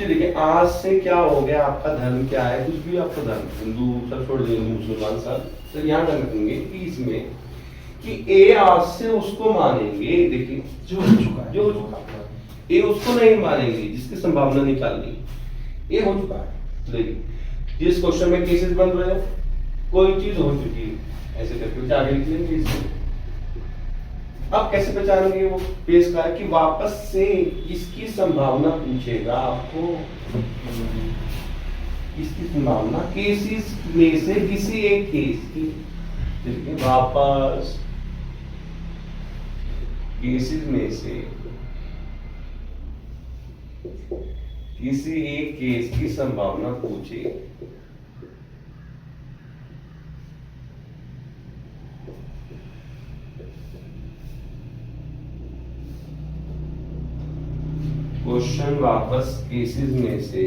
देखिए आज से क्या हो गया, आपका धर्म क्या है, कुछ भी आपका धर्म, हिंदू सब छोड़ देंगे, मुसलमान सब, तो यहाँ कर रखेंगे कि इसमें कि ए आज से उसको मानेंगे, देखिए जो हो चुका है, जो हो चुका है, ए उसको नहीं मानेंगे जिसकी संभावना निकालनी, ए हो चुका है। देखिए जिस क्वेश्चन में केसेस बन रहे हो, कोई चीज हो चुकी है, ऐसे करके आगे लिख लेंगे इसमें। अब कैसे पहचानेंगे वो बेस का है कि वापस से इसकी संभावना पूछेगा आपको, इसकी संभावना केसेस में से किसी एक केस की, देखिए वापस केसेस में से किसी एक केस की संभावना पूछे। क्वेश्चन वापस केसेस में से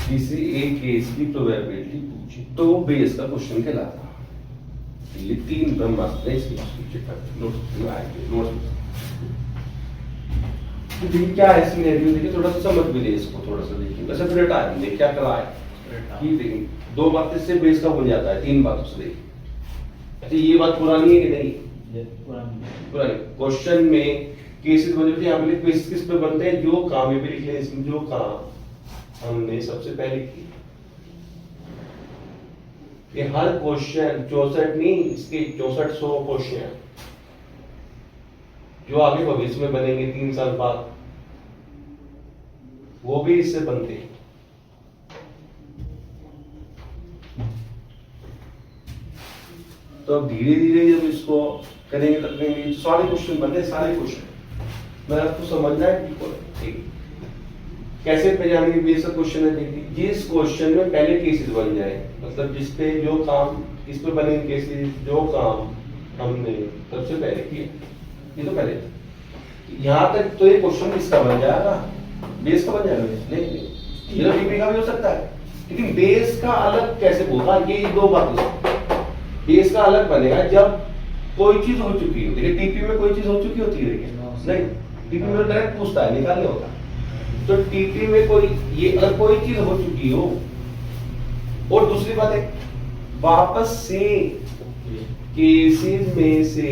किसी एक केस की प्रोबेबिलिटी पूछी, तो वो बेस का क्वेश्चन कहलाता है। ये तीन ब्रह्मास्त्र है इसके नोट्स में आएंगे, नोट्स तो देखिए क्या है इसमें, देखिए थोड़ा सा समझ भी ले इसको, थोड़ा सा देखिए वैसे फिर टाइम देखिए क्या करा है, ये देखिए दो बातें से बेस का बन जाता है, तीन बातों से देखिए। अच्छा ये बात पुरानी है कि नहीं, पुरानी। क्वेश्चन में केसेस बने थे, यहाँ पे केसेस किस पे बनते हैं, जो काम, ये भी लिख लें इसमें, जो काम हमने सबसे पहले की, ये हर क्वेश्चन 64 नहीं, इसके 6400 क्वेश्चन जो आगे भविष्य में बनेंगे 3 साल बाद, वो भी इससे बनते हैं। तो अब धीरे धीरे जब इसको करेंगे तब करेंगे, सारे क्वेश्चन बनते हैं, सारे क्वेश्चन मैं आपको समझना है, ठीक। कैसे पहचानेंगे बेस का क्वेश्चन है? देखिए जिस क्वेश्चन में पहले केसेस बन जाए, मतलब जिस पे जो काम, इस पे बने केसेस, जो काम हमने सबसे पहले किया, ये तो पहले यहाँ तक तो ये क्वेश्चन इसका बन जाएगा, बेस का बन जाएगा। नहीं ये तो टीपी का भी हो सकता है, लेकिन बेस का अलग कैसे होगा? ये दो बातें। बेस का अलग बनेगा जब कोई चीज हो चुकी हो। देखिए टीपी में कोई चीज हो चुकी होती है, नहीं, टीपी में डायरेक्ट पूछता है, निकालने होता है। तो टीपी में कोई ये अगर कोई चीज हो चुकी हो, और दूसरी बात है वापस से केसेस में से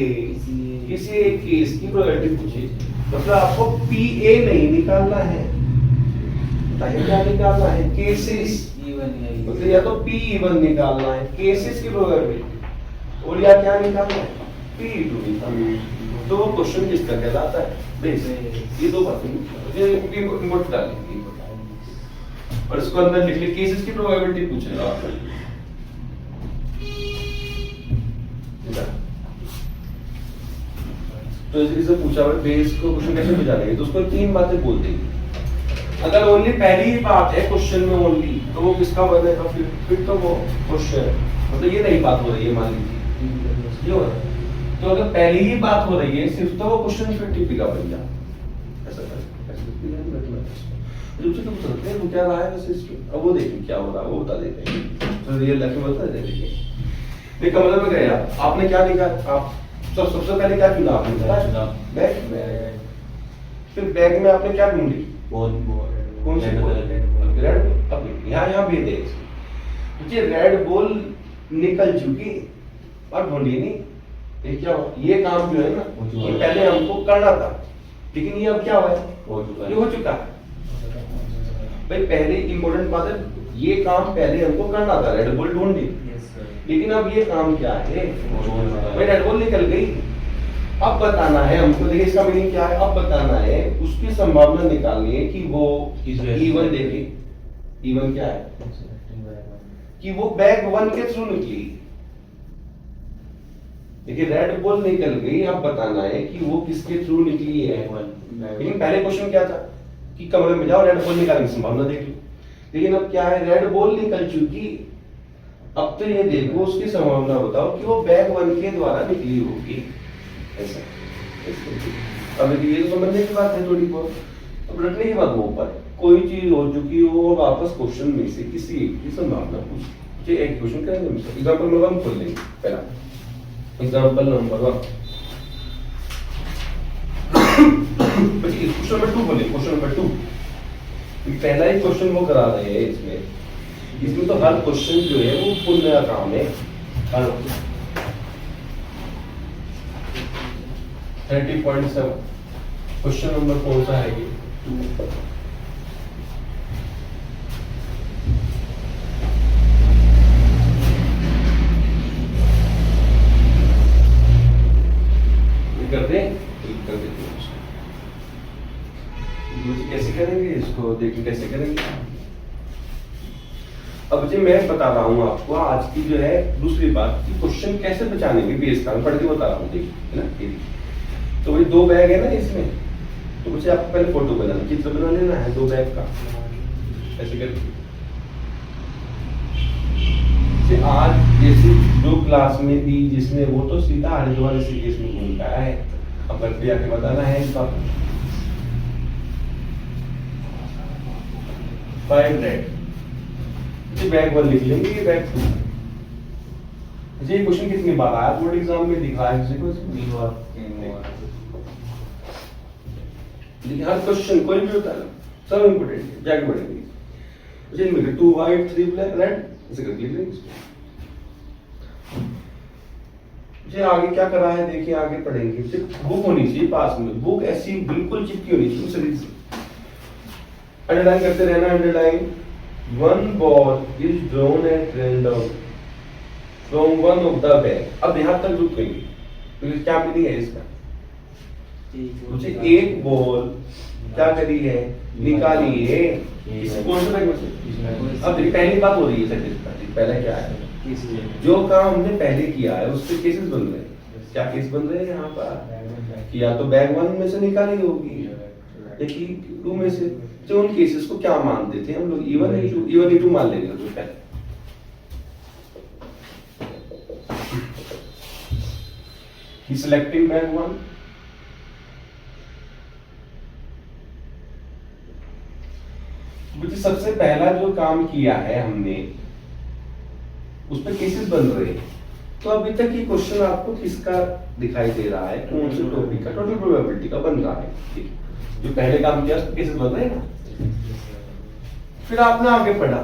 किसी एक केस की प्रोबेबिलिटी पूछे, मतलब आपको पीए नहीं निकालना है, बताइए क्या निकालना है? केसेस, मतलब या तो पी इवन निकालना है केसेस की प्रोबेबिलिटी, और या क्या निकालना है? पी टू निकालना है। तो वो क्वेश्चन किसका कहलाता है? बेस। ये दो बातें इम्पोर्टेंट डालेंगे, और इसको अंदर लिख लीजिए, केसेस की प्रोबेबिलिटी पूछेगा आपको। तो इससे पूछा हुआ बेस को क्वेश्चन कैसे पहचानेंगे? तो उसको तीन बातें बोल देंगे। अगर ओनली पहली ही बात है क्वेश्चन में ओनली, तो वो किसका बनेगा? फिर तो वो क्वेश्चन, मतलब ये नहीं बात हो रही है, मान लीजिए ये हो रहा है, तो अगर पहली ही बात हो रही है सिर्फ, तो वो क्वेश्चन फिर टीपी का बन जाए। ऐसा वो क्या रहा है वैसे इसमें, अब वो देखिए क्या हो रहा है, वो बता देते हैं। तो रियल लाइफ में बता देंगे। देखिए मतलब में गया, आपने क्या निकाला? आप सबसे पहले क्या चुना? आपने बैग, फिर बैग में आपने क्या ढूंढी? कौन सी? रेड। अब यहाँ भेज दे, रेड बॉल निकल चुकी और ढूंढी नहीं। ये क्या हुआ? ये काम जो है ना, ये पहले हमको करना था, लेकिन ये अब क्या हुआ है? ये हो चुका है। भाई पहले इंपॉर्टेंट बात है, ये काम पहले हमको करना था, रेड बॉल ढूंढी, लेकिन अब ये काम क्या है? भाई रेड बॉल निकल गई, अब बताना है हमको। देखिए इसका मीनिंग क्या है? अब बताना है, उसकी संभावना निकालनी है कि वो इवन, देखिए इवन क्या है कि वो बैग वन के थ्रू निकली। देखिए रेड बॉल निकल गई, अब बताना है कि वो किसके थ्रू निकली है। लेकिन पहले क्वेश्चन क्या था कि कमरे में जाओ, रेड बॉल निकालने की संभावना देख लो। लेकिन अब क्या है? रेड बॉल निकल चुकी, अब तो ये देखो उसकी संभावना बताओ कि वो बैग वन के द्वारा निकली होगी। ऐसा अब ये तो समझने की बात है थोड़ी बहुत। अब रटने की बात वो ऊपर कोई चीज हो चुकी हो, वापस क्वेश्चन में से किसी एक की संभावना पूछे। एक क्वेश्चन करेंगे, एग्जांपल नंबर 1 खोल लेंगे। पहला एग्जांपल नंबर 1, क्वेश्चन नंबर 2 बोले। क्वेश्चन नंबर 2 पहला ही क्वेश्चन वो करा रहे हैं इसमें तो हर क्वेश्चन जो है वो फुल नया काम है। 30.7 क्वेश्चन नंबर कौन सा है? ये 2। करते हैं, कर देते हैं। कैसे करेंगे इसको? देखिए कैसे करेंगे। अब जी मैं बता रहा हूँ आपको आज की जो है दूसरी बात कि क्वेश्चन कैसे पहचानेंगे बेस का, पढ़ के बता रहा हूँ। देखिए ना, तो वही 2 बैग है ना इसमें, तो मुझे आपको पहले फोटो बनाना, चित्र बना लेना है 2 बैग का। ऐसे करके आज जैसे जो क्लास में थी जिसने, वो तो सीधा हरिद्वार ऋषिकेश में घूम के आया है। अब घर पे आके बताना है इसका 5 रेड। बैग 1 लिख लेंगे, ये बैग 2। ये क्वेश्चन कितनी बार आया बोर्ड एग्जाम में? दिखा है किसी को? 3 बार। लेकिन हर क्वेश्चन कोई भी होता है सब इंपोर्टेंट है, जाके पढ़ेंगे। मुझे मिल गए 2 व्हाइट 3 ब्लैक रेड, ऐसे करके लिख लेंगे इसको। मुझे आगे क्या करा है देखिए, आगे पढ़ेंगे। बुक होनी चाहिए पास में, बुक ऐसी बिल्कुल चिपकी होनी चाहिए शरीर से। अंडरलाइन करते रहना, underline. 1 ball is drawn at random from one of the bag। अब यहाँ तक रुकेंगे, तो क्या मीनिंग है इसका? मुझे एक बॉल क्या करी है? निकाली है। किसी कौन से बैग में से? अब देखिए पहली बात हो रही है, पहला क्या है? जो काम हमने पहले किया है उसके केसेस बन रहे हैं। क्या केस बन रहे हैं यहाँ पर? कि या तो बैग 1 में से निकाली होगी, या कि टू में से, तो उन केसेस को क्या मानते थे हम लोग, E1 E2 मान लेंगे उसमें पहले। Selecting bag 1, मुझे सबसे पहला जो काम किया है हमने उस पर केसेस बन रहे हैं। तो अभी तक ये क्वेश्चन आपको किसका दिखाई दे रहा है, कौन से टॉपिक का, टोटल प्रोबेबिलिटी का बन रहा है। ठीक है, जो पहले काम किया उसके केसेस बन रहे हैं ना। फिर आपने आगे पढ़ा,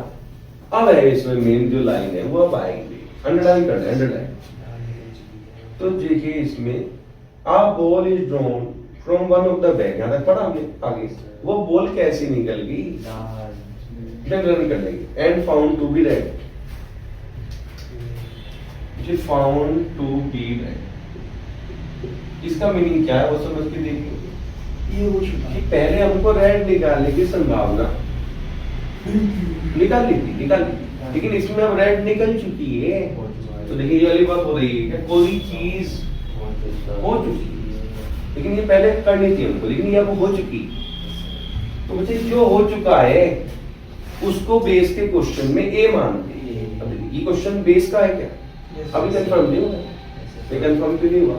अब है इसमें मेन जो लाइन है वो अब आएंगे, अंडरलाइन कर दे, अंडरलाइन। तो देखिए इसमें a ball is drawn from one of the bag, यहाँ तक पढ़ा हमने। आगे वो बॉल कैसी निकल गई, रन कर लेंगे। And found to be red, found to be red, इसका मीनिंग क्या है वो समझ के देखिए। ये हो चुका कि पहले हमको रेड निकालने की संभावना निकाल ली थी, लेकिन इसमें अब रेड निकल चुकी है। तो देखिए ये वाली बात हो रही है कि कोई चीज हो चुकी है, लेकिन ये पहले करनी थी हमको, लेकिन ये अब हो चुकी। तो मुझे जो हो चुका है उसको बेस के क्वेश्चन में ए मानते हैं। अब देखिए ये क्वेश्चन बेस का है क्या, अभी कंफर्म नहीं हुआ, ये कंफर्म क्यों नहीं हुआ,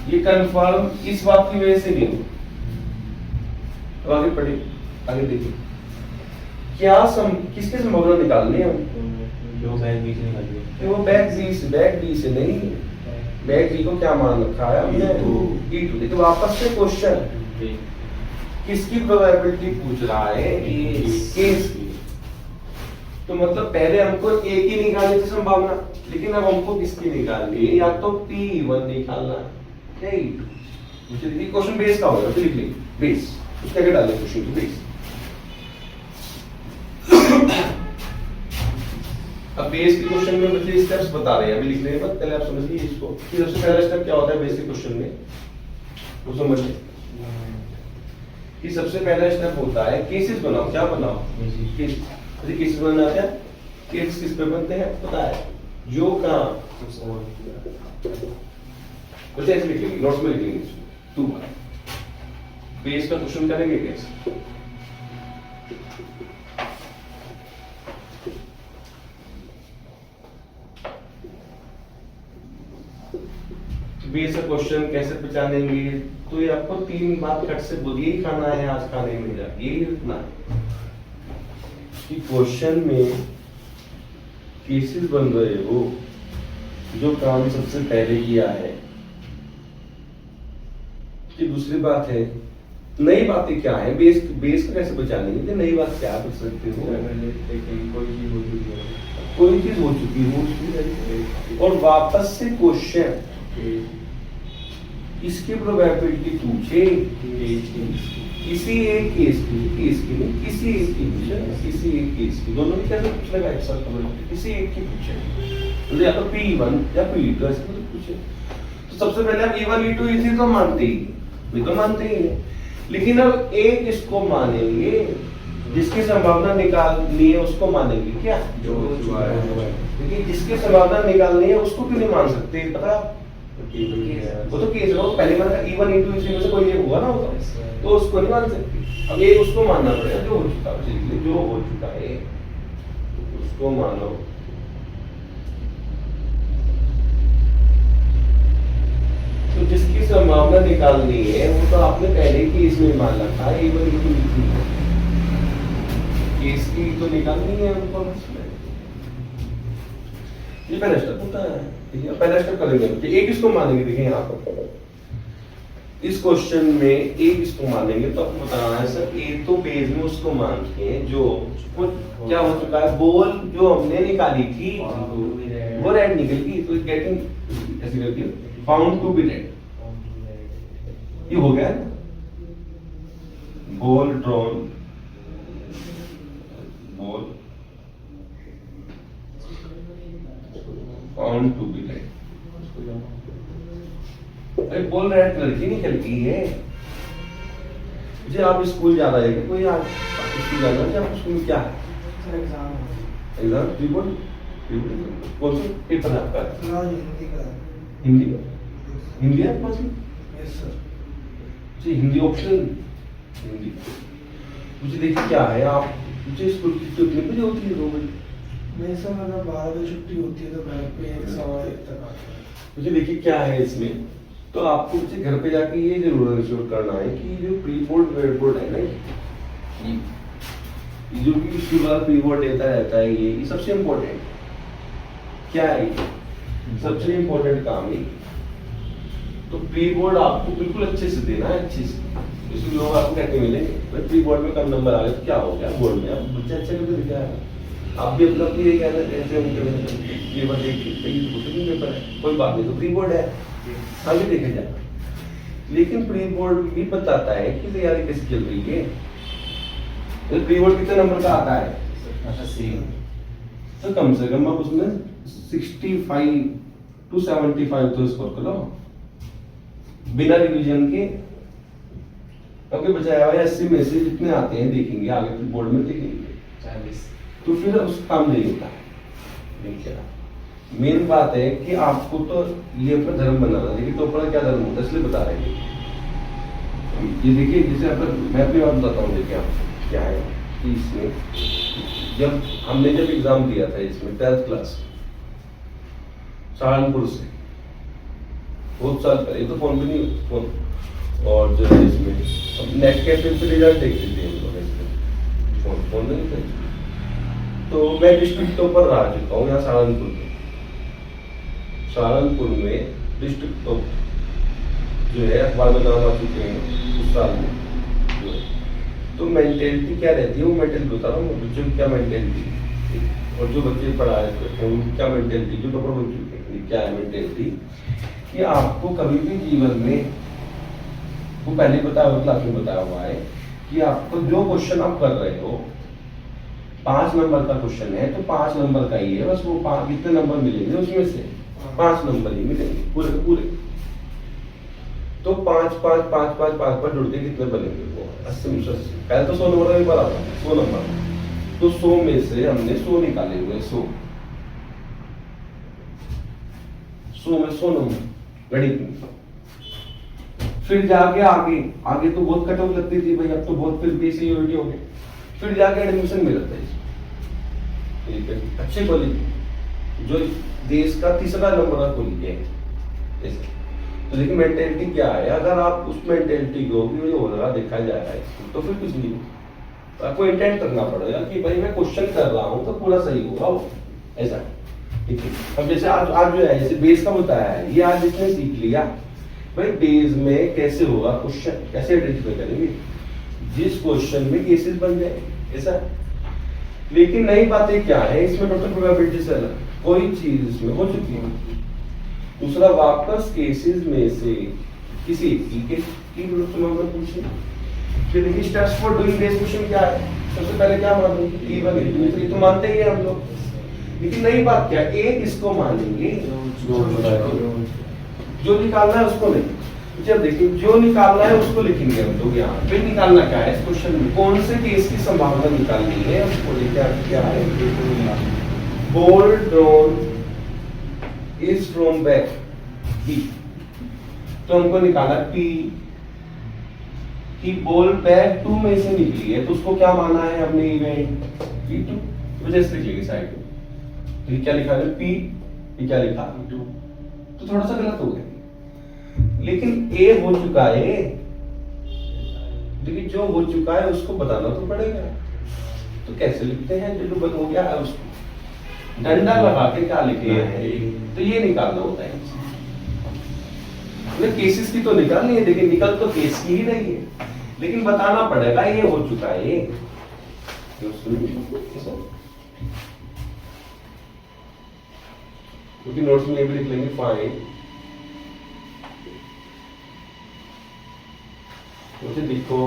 ये कंफर्म इस बात की वजह से नहीं हुआ। अब आगे पढ़े, आगे देखिए क्या किसके संभावना निकालनी है हम, जो बैग बी से निकल गई, कि वो बैग बी से नहीं, बैग बी को क्या मान रखा है हमने, E2। देखो वापस से क्वेश्चन किसकी प्रोबेबिलिटी पूछ रहा है, केस की। तो मतलब पहले हमको ए की निकालनी थी संभावना, लेकिन अब हमको किसकी निकालनी है, या तो P1 निकालना है E2। मुझे देखिए क्वेश्चन बेस का होगा, तो लिख लेंगे बेस, उसके आगे डालें क्वेश्चन की बेस। अब बेस के क्वेश्चन में मुझे स्टेप्स बता रहे हैं, अभी लिखने के बाद पहले आप समझिए इसको कि सबसे पहला स्टेप क्या होता है बेस के क्वेश्चन में, वो समझिए कि सबसे पहला स्टेप होता है केसेस बनाओ। क्या बनाओ, केसेस बनाना क्या, केस किस पे बनते हैं पता है, जो का कुछ ऐसे लिखेंगे, नोट्स में लिखेंगे 2 बेस का क्वेश्चन करेंगे कैसे। बेस का क्वेश्चन कैसे पहचानेंगे, तो ये आपको 3 बात कट से बोलिए, यही खाना है आज खाने में, यही लिखना है कि क्वेश्चन में केसेस बन रहे हो, जो काम सबसे पहले किया है। कि दूसरी बात है नई बातें क्या है, बेस को कैसे पहचानेंगे कि नई बात क्या कर सकते हो, कोई चीज हो चुकी हो, और वापस से क्वेश्चन इसकी प्रोबेबिलिटी पूछे किसी एक केस की नहीं, किसी एक की पूछे, किसी एक केस की, दोनों में कैसे पूछ लेगा एक साथ, किसी एक की पूछे, तो या तो P1 या P2 ऐसे कुछ पूछे। तो सबसे पहले आप E1 E2 E3 तो मानते ही, भी तो मानते ही है, लेकिन अब एक इसको मानेंगे जिसकी संभावना निकालनी है उसको मानेंगे क्या, जो लेकिन जिसकी संभावना निकालनी है उसको क्यों नहीं मान सकते, पता वो तो केस है, वो पहले माना E1 E2 E3 में से कोई एक हुआ ना होगा, तो उसको नहीं मान सकते। अब ये उसको मानना पड़ेगा जो हो चुका है, जो हो चुका है उसको मानो। तो जिसकी संभावना निकालनी है वो तो आपने पहले केस में मान रखा है, E1 E2 E3 केस की तो निकालनी है हमको। ये पहला स्टेप होता है, ठीक है। पहला स्टेप करेंगे कि एक इसको मानेंगे, देखिए यहाँ पर इस क्वेश्चन में एक इसको मानेंगे, तो आपको बताना है सर ए तो बेस में उसको मानते हैं जो क्या हो चुका है, बॉल जो हमने निकाली थी वो रेड निकल गई, तो गेटिंग ऐसी करके फाउंड टू बी रेड, ये हो गया ना, ball drawn, ball found to be red. अरे बॉल रेड कलर की निकल गई है जी। आप स्कूल जा रहे हैं, कोई आज स्कूल जा रहा है, आपको स्कूल में क्या है, सर एग्जाम एग्जाम रिपोर्ट, कौन सा पेपर है आपका, हिंदी का हिंदी का, हिंदी है आपके पास में? Yes sir. मुझे हिंदी ऑप्शन, हिंदी मुझे देखिए क्या है आप, मुझे स्कूल की कितने बजे होती है? 2 बजे। नहीं सर, मतलब 12 बजे छुट्टी होती है तो घर पे 1:15 तक आते हैं। मुझे देखिए क्या है इसमें, तो आपको मुझे घर पे जाके ये जरूर इंश्योर करना है कि जो प्री बोर्ड वेट बोर्ड है ना, ये जो भी इसके बाद प्री बोर्ड देता रहता है, ये सबसे इम्पोर्टेंट क्या है, सबसे इम्पोर्टेंट काम है। तो प्री बोर्ड आपको बिल्कुल अच्छे से देना है, अच्छे से। इसलिए लोग आपको कहते मिलेंगे भाई प्री बोर्ड में कम नंबर आ गए तो क्या हो गया, बोर्ड में आप बच्चे अच्छे करके दिखा है, आप भी अपना ये कहना ऐसे ये बात एक पेपर है, कोई बात नहीं, तो प्री बोर्ड है आगे देखा जाए। लेकिन प्री बोर्ड भी बताता है कि तैयारी कैसे चल रही है। तो प्री बोर्ड कितने नंबर का आता है? 80। तो कम से कम आप उसमें 65 to 75 तो स्कोर करो बिना रिवीजन के। क्योंकि बचाया हुआ 80 में से जितने आते हैं देखेंगे आगे प्री बोर्ड में देखेंगे 40। तो फिर उस काम नहीं होता है। देखिए मेन बात है कि आपको तो ये अपना धर्म बनाना, देखिए तो अपना क्या धर्म होता है इसलिए बता रहे हैं। ये देखिए जैसे अपन मैं अपनी बात बताता हूँ, देखिए आप क्या है कि इसमें जब एग्जाम दिया था इसमें 12th क्लास सहारनपुर से, बहुत साल पहले, तो फोन पे नहीं फोन, और जो है इसमें नेट कैफे पे रिजल्ट देखते थे हम लोग, इसमें फोन नहीं थे। तो मैं डिस्ट्रिक्ट टॉपर रह चुका हूँ यहाँ सहारनपुर में। सहारनपुर में डिस्ट्रिक्ट टॉप जो है अखबार में नाम आ चुके हैं उस साल में जो है। तो मेंटेलिटी क्या रहती है वो मेंटेलिटी बता रहा हूँ बच्चों की क्या मेंटेलिटी, और जो बच्चे पढ़ाए हैं उनकी क्या मेंटेलिटी, जो टॉपर बन चुके हैं क्या है मेंटेलिटी, कि आपको कभी भी जीवन में वो पहले बताया हुआ क्लास में बताया हुआ है कि आपको जो क्वेश्चन आप कर रहे हो 5 नंबर का क्वेश्चन है तो 5 नंबर का ही है, बस वो 5 कितने नंबर मिलेंगे उसमें से 5 नंबर ही मिलेंगे पूरे के पूरे। तो 5 5 5 5 5 5 जुड़ के कितने बनेंगे वो 80 पहले तो 100 नंबर का पेपर आता है, 100 नंबर, तो 100 में से हमने 100 निकाले हुए, 100 में 100 नंबर गणित में। फिर जाके आगे तो बहुत कट ऑफ लगती थी भाई, अब तो बहुत फिर पीसी यूनिटी हो गए, फिर जाके एडमिशन मिला था इसमें अच्छे कॉलेज जो देश का 3रा नंबर का कॉलेज है ऐसे। तो देखिए मेंटेलिटी क्या है, अगर आप उस मेंटेलिटी को भी हो रहा देखा जाएगा इसको तो फिर कुछ नहीं, तो आपको इंटेंट करना पड़ेगा कि भाई मैं क्वेश्चन कर रहा हूँ तो पूरा सही होगा वो, ऐसा ठीक है। अब जैसे आज जो है जैसे बेस का बताया है, ये आज जिसने सीख लिया भाई बेस में कैसे होगा क्वेश्चन, कैसे आइडेंटिफाई करेंगे जिस क्वेश्चन में केसेस बन जाए ऐसा। लेकिन नई बातें क्या है इसमें, टोटल प्रोबेबिलिटी से अलग कोई चीज इसमें हो चुकी है। दूसरा वापस केसेस में से किसी की पूछे, फिर देखिए steps for doing this question क्या है, सबसे पहले क्या मानेंगे E1 तो मानते ही हम लोग, लेकिन नई बात क्या है एक इसको मानेंगे जो निकालना है उसको नहीं। जब देखिए जो निकालना है उसको लिखेंगे हम लोग यहाँ पे, निकालना क्या है इस क्वेश्चन में, कौन से केस की संभावना निकालनी है उसको लेकर क्या है, ball drawn is from bag B, तो हमको निकाला P की बॉल बैक 2 में से निकली है, तो उसको क्या माना है हमने इवेंट P2, तो जैसे लिख लेंगे साइड में, तो क्या लिखा है P, ये क्या लिखा 2, तो थोड़ा सा गलत हो गया, लेकिन A हो चुका है, लेकिन जो हो चुका है उसको बताना तो पड़ेगा। तो कैसे लिखते हैं जो बन हो गया है उसको डंडा लगा के क्या लिखे हैं, तो ये निकालना होता है। केसेस की तो निकालनी है, लेकिन निकल तो केस की ही रही है, लेकिन बताना पड़ेगा ये हो चुका है। क्योंकि नोट्स में भी लिख लेंगे फाइन, मुझे लिखो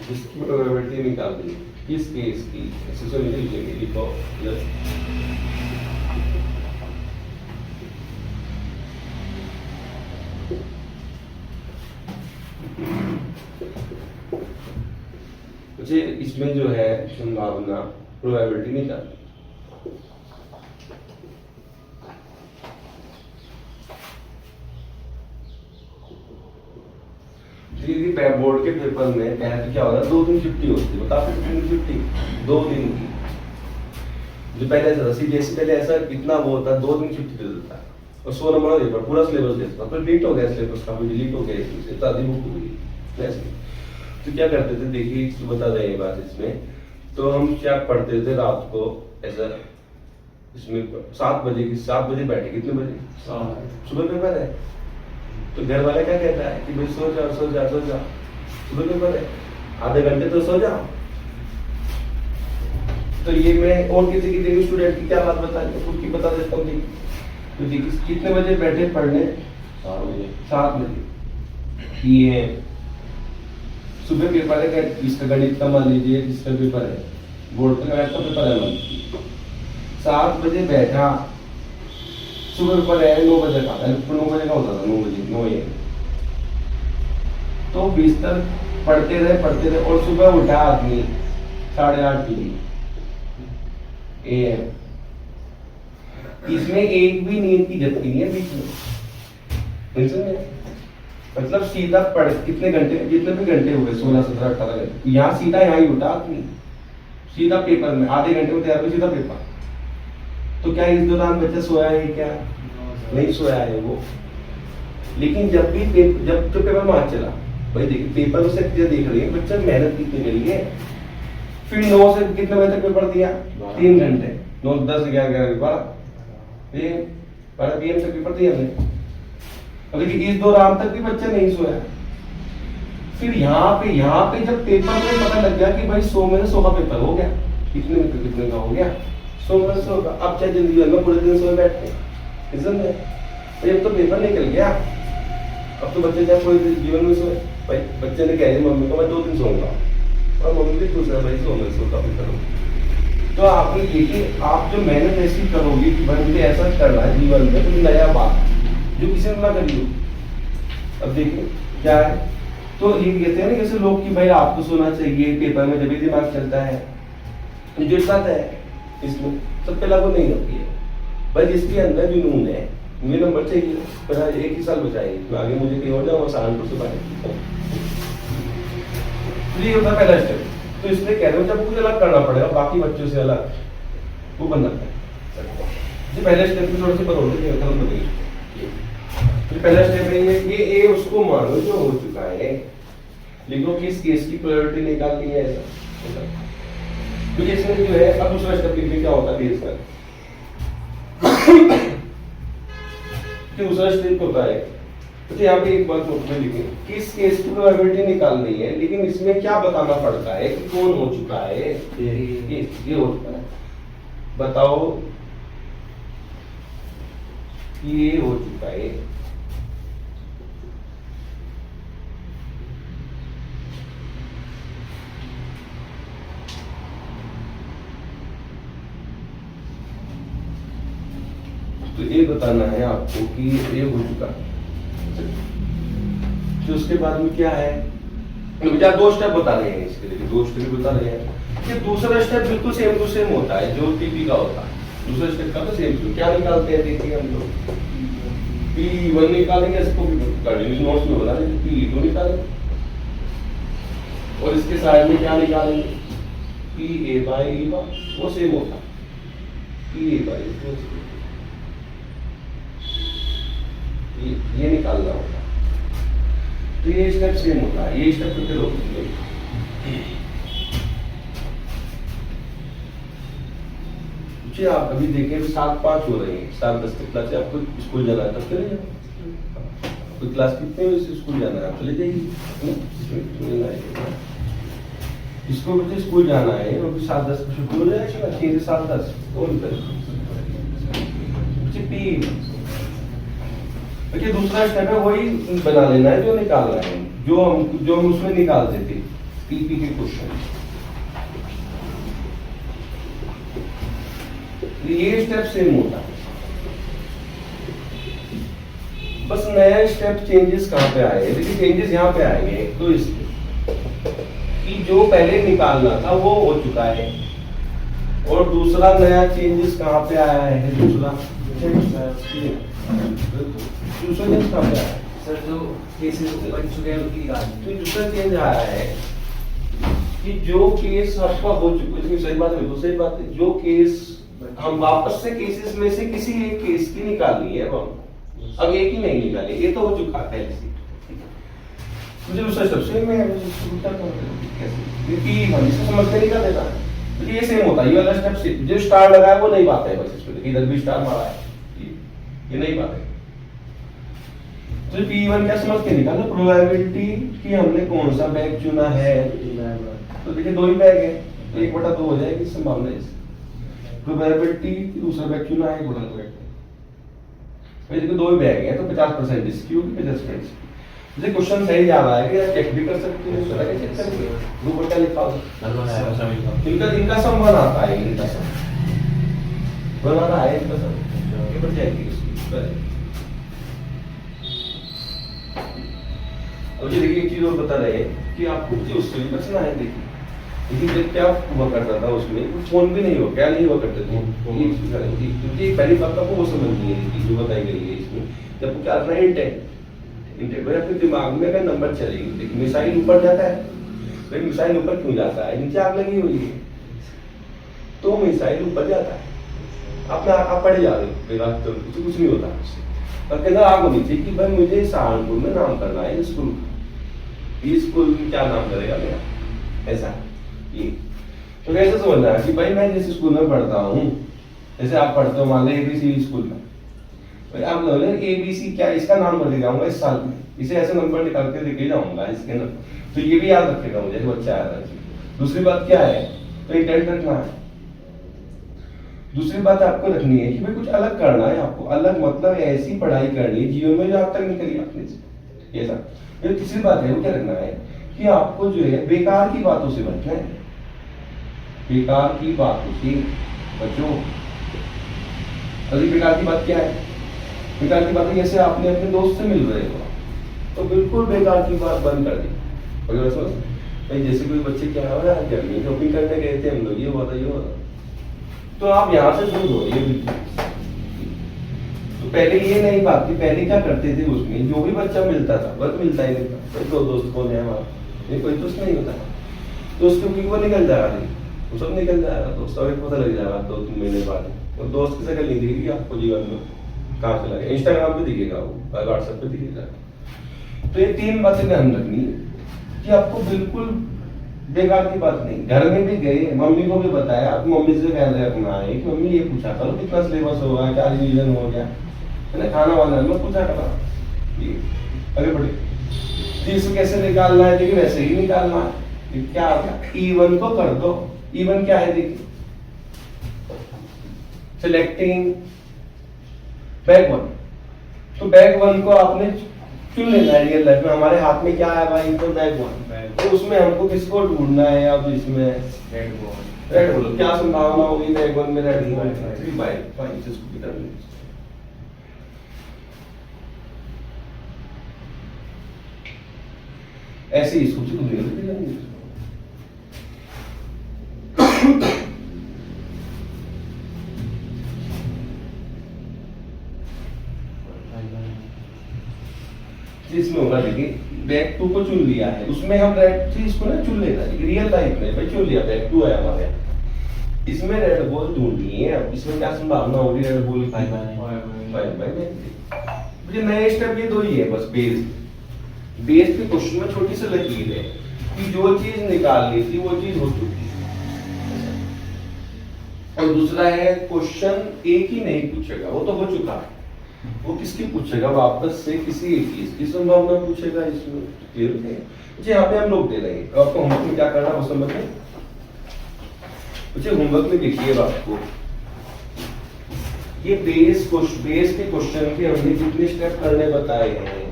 जिसकी प्रोबेबिलिटी निकालनी है किस केस की, ऐसे तो नहीं लिखेंगे, लिखो मुझे इसमें जो है संभावना प्रोबेबिलिटी निकालनी। क्योंकि बोर्ड के पेपर में पहले तो क्या होता है 2 दिन छुट्टी होती है, बता कितनी दिन छुट्टी, 2 दिन की। जो पहले ऐसा था सीबीएसई पहले ऐसा कितना वो होता है 2 दिन छुट्टी दे देता है और 100 नंबर का पेपर पूरा सिलेबस देता था, पर डिलीट हो गया सिलेबस का, डिलीट हो गया इसमें से आधी बुक हो गई ऐसे। तो क्या करते थे, देखिए तो बता दें ये बात इसमें, तो हम क्या पढ़ते थे रात को ऐसा, इसमें 7 बजे बैठे, कितने बजे, सुबह पेपर है, तो घर वाला क्या कहता है कि भाई सो जा, सुबह पेपर है, आधे घंटे तो सो जाओ। तो ये मैं और किसी स्टूडेंट की क्या बात बता खुद की बता देता हूँ। तो कितने बजे बैठे पढ़ने, 7 बजे। ये सुबह पेपर है, इसका गणित का मान लीजिए, जिसका पेपर है बोर्ड का गणित का पेपर है, 7 बजे बैठा, सुबह पेपर है 9 बजे का, 9 बजे का होता था, 9 बजे 9 AM। तो बिस्तर पढ़ते रहे और सुबह उठा आदमी 8:30 AM। इसमें एक भी नींद की झपकी नहीं है बीच में, मतलब सीधा पढ़ कितने घंटे, जितने भी घंटे हुए 16, 17, 18 घंटे, यहाँ सीधा यहाँ ही उठा आदमी, सीधा पेपर में आधे घंटे में तैयार हुआ, सीधा पेपर। तो क्या इस दौरान बच्चा सोया है, क्या नहीं सोया है वो। लेकिन जब जो पेपर वहां चला, भाई देखिए पेपर से देख रही है बच्चा मेहनत कितनी करी है। फिर 9 से कितने बजे तक पेपर दिया, 3 घंटे, 9, 10, 11, 12 PM तक पेपर दिया हमने। लेकिन इस दौरान तक भी बच्चा नहीं सोया। फिर यहाँ पे जब पेपर में पता लग गया कि भाई 100 में 100 का पेपर हो गया, कितने का हो गया, 100 में 100 का। अब चाहे जिंदगी भर में पूरे दिन सोए बैठते हैं, जब तो पेपर निकल गया, अब तो बच्चे चाहे पूरे जीवन में सोए। भाई बच्चे ने कह दिया मम्मी को मैं 2 दिन सोऊंगा, और मम्मी भी खुश है भाई 100 में 100 का पेपर हो। तो आपने देखिए, आप जो मेहनत ऐसी करोगे कि बंदे ऐसा करना है जीवन में, तो नया बात जो किसी ने ना करी हो। अब देखिए क्या है, तो ये कहते हैं ना जैसे लोग कि भाई आपको सोना चाहिए पेपर में, जब भी दिमाग चलता है, जो बात है इसमें सब पे लागू नहीं होती है। भाई जिसके अंदर जुनून है, मुझे नंबर चाहिए, पर 1 ही साल बचाइए, तो आगे मुझे कहीं हो जाओ सहारनपुर से बाहर। ये होता है पहला स्टेप। तो इसलिए कह रहे हो जब कुछ अलग करना पड़ेगा, बाकी बच्चों से अलग वो बनना है। जी पहले स्टेप में थोड़ी सी पर होती है, खत्म हो गई। पहला स्टेप है ये उसको मानो जो हो चुका है, लिखो कि इस केस की प्रोबेबिलिटी निकालनी है ऐसा। तो इसमें जो है, अब दूसरा स्टेप लिखने क्या होता है बेस का। दूसरा स्टेप होता है, तो यहाँ पे एक बात नोट में लिखें कि इस केस की प्रोबेबिलिटी निकालनी है, लेकिन इसमें क्या बताना पड़ता है कि कौन हो चुका है, ये हो चुका है, बताओ ये हो चुका है। तो ये बताना है आपको कि ये हो चुका है। तो उसके बाद में क्या है, बेटा 2 स्टेप बता रहे हैं इसके लिए, 2 स्टेप बता रहे हैं कि दूसरा स्टेप बिल्कुल सेम टू सेम होता है जो टीपी का होता है। दूसरा स्टेप का तो सेम टू क्या निकालते हैं, देखिए हम लोग P1 निकालेंगे, इसको कंटिन्यूस नोट्स में बता देंगे, P2 निकालेंगे, और इसके साइड में क्या निकालेंगे, PA/E1, वो सेम होता है, PA/E2, ये निकालना होगा। तो ये स्टेप सेम होता है, ये स्टेप कितने लोग जी। आप अभी देखें 7-5 हो रही है, 7-10 की क्लास है, आपको स्कूल जाना है तब चले जाओ। आपको क्लास कितने बजे से स्कूल जाना है, आप चले जाइए। जिसको बच्चे स्कूल जाना है वो 7-10 को छुट्टी हो जाएगा, 6 से 7-10 देखिए। दूसरा स्टेप है वही बना लेना है जो निकालना है, जो हम उसमें निकालते थे टीपी के क्वेश्चन। ये स्टेप सेम होता है, बस नया स्टेप चेंजेस कहाँ पे आए, देखिए चेंजेस यहाँ पे आएंगे। तो कि जो पहले निकालना था वो हो चुका है, और दूसरा नया चेंजेस कहाँ पे आया है, दूसरा चेंज कहाँ पे आया है, सर जो केसेस बन चुके हैं उनकी निकाल तो दूसरा चेंज आया है कि जो केस आपका हो चुका है, सही बात है, दूसरी बात है, जो केस हम वापस से केसेस में से किसी एक केस की निकालनी है, अब एक ही नहीं निकाले, ये तो हो चुका है पहले से। मुझे दूसरा सबसे मैं कैसे हम इसको समझते नहीं कर देता है, तो ये सेम होता है, ये वाला स्टेप से जो स्टार लगा है वो नहीं पाता है, बस इसमें इधर भी स्टार मारा है, ये नहीं पाते। तो P1 क्या समझ के निकाला, प्रोबेबिलिटी कि हमने कौन सा बैग चुना है, तो देखिए दो ही बैग है, तो 1/2 हो जाएगी संभावना इस प्रोबेबिलिटी दूसरा बैग चुना है 1/2 है, भाई देखो दो ही बैग है तो 50% इसकी होगी 50% इसकी। मुझे क्वेश्चन सही जा रहा है कि चेक भी कर सकते हैं, उसका क्या चेक करेंगे, दो बटा लिखा होगा, इनका सम बन आता है, इनका सम बनाना है, इनका सम ये बढ़ जाएगी इसकी। अब ये देखिए एक चीज और बता रहे हैं कि आपको मुझे उससे भी बचना है। देखिए जब क्या हुआ करता था उसमें फोन भी नहीं हुआ, क्या नहीं हुआ करते थे, क्योंकि पहली बात आपको वो समझनी है जो बताई गई है इसमें, जब क्या करना है इंटेंट भाई अपने दिमाग में अगर नंबर चलेगी, देखिए मिसाइल ऊपर जाता है, भाई मिसाइल ऊपर क्यों जाता है, नीचे आग लगी हुई है तो मिसाइल ऊपर जाता है, आप पढ़े जा रहे हो बेकार, तो कुछ नहीं होता। और कहना आग होनी चाहिए कि भाई मुझे सहारनपुर में नाम करना है स्कूल, ये स्कूल में क्या नाम करेगा मेरा, ऐसा ये तो कैसे समझना है कि भाई मैं जिस स्कूल में पढ़ता हूँ, जैसे आप पढ़ते हो मान लो ABC स्कूल में, भाई आप बोले ABC क्या, इसका नाम करके जाऊंगा इस साल में, इसे ऐसे नंबर निकाल के लेके जाऊंगा इसके नंबर, तो ये भी याद रखेगा मुझे बच्चा याद रखे। दूसरी बात क्या है, तो इंटेंट रखना है। दूसरी बात आपको रखनी है कि भाई कुछ अलग करना है, आपको अलग मतलब ऐसी पढ़ाई करनी है जीवन में जो आप तक निकली अपने से, ऐसा। फिर तीसरी बात है वो क्या रखना है कि आपको जो है बेकार की बातों से बचना है, बेकार की बातों से बचो। अभी बेकार की बात क्या है, बेकार की बात है जैसे आपने अपने दोस्त से मिल रहे हो तो बिल्कुल बेकार की बात बंद कर दी, अगर समझ भाई जैसे कोई बच्चे क्या हो रहा है, गर्मी शॉपिंग करने गए थे हम लोग, ये हुआ था ये हुआ था, तो आप यहाँ से दूर हो, ये बिल्कुल। तो पहले ये नहीं बात थी, पहले क्या करते थे उसमें जो भी बच्चा मिलता था, वर्क मिलता ही नहीं था, भाई तो दोस्त कौन है हमारा, ये कोई दोस्त नहीं होता, तो उसके क्योंकि वो निकल जाएगा, वो सब निकल जाएगा, दोस्त अभी पता लग जाएगा 2-3 महीने बाद, और दोस्त की शक्ल नहीं दिखेगी आपको जीवन में, कहाँ चला गया, इंस्टाग्राम पे दिखेगा वो, व्हाट्सएप पे दिखेगा। तो ये 3 बातें ध्यान रखनी कि आपको बिल्कुल बेकार की बात नहीं। घर में भी गए, मम्मी को भी बताया, आप मम्मी से ख्याल रखना है कि मम्मी ये पूछा करो कितना सिलेबस होगा, क्या रिवीजन हो गया, मैंने खाना वाना मैं पूछा करा, ये आगे बढ़े। तो इसको कैसे निकालना है, देखिए वैसे ही निकालना है। क्या आ गया, E1 को कर दो, E1 क्या है देखिए, सिलेक्टिंग बैग 1, तो बैग 1 को आपने चुन लेना है रियल लाइफ में, हमारे हाथ में क्या है भाई, तो बैग 1, तो उसमें हमको किसको ढूंढना है, अब इसमें रेड बॉल क्या संभावना होगी बैग 1 में, रेड बॉल 3/5 इसको कितना ऐसे ही इसको चुन इसमें होगा, देखिए बैग 2 को चुन लिया है, उसमें हम रेड 3 इसको ना चुन लेना है रियल लाइफ में, भाई चुन लिया बैग 2 है हमारे, इसमें रेड बॉल ढूंढनी है, अब इसमें क्या संभावना होगी रेड बॉल 5/5। मुझे नए स्टेप ये 2 ही है बस, बेस के क्वेश्चन में छोटी सी लकीर है कि जो चीज निकालनी थी वो चीज हो चुकी है, और दूसरा है क्वेश्चन एक ही नहीं पूछेगा, वो तो हो चुका है, वो किसकी पूछेगा, वापस से किसी एक चीज की संभावना पूछेगा, इसमें क्लियर है जी। यहाँ पे हम लोग दे रहे हैं, तो आपको होमवर्क में क्या करना है वो समझ में, मुझे होमवर्क में देखिए आपको ये बेस के क्वेश्चन के हमने कितने स्टेप करने बताए हैं,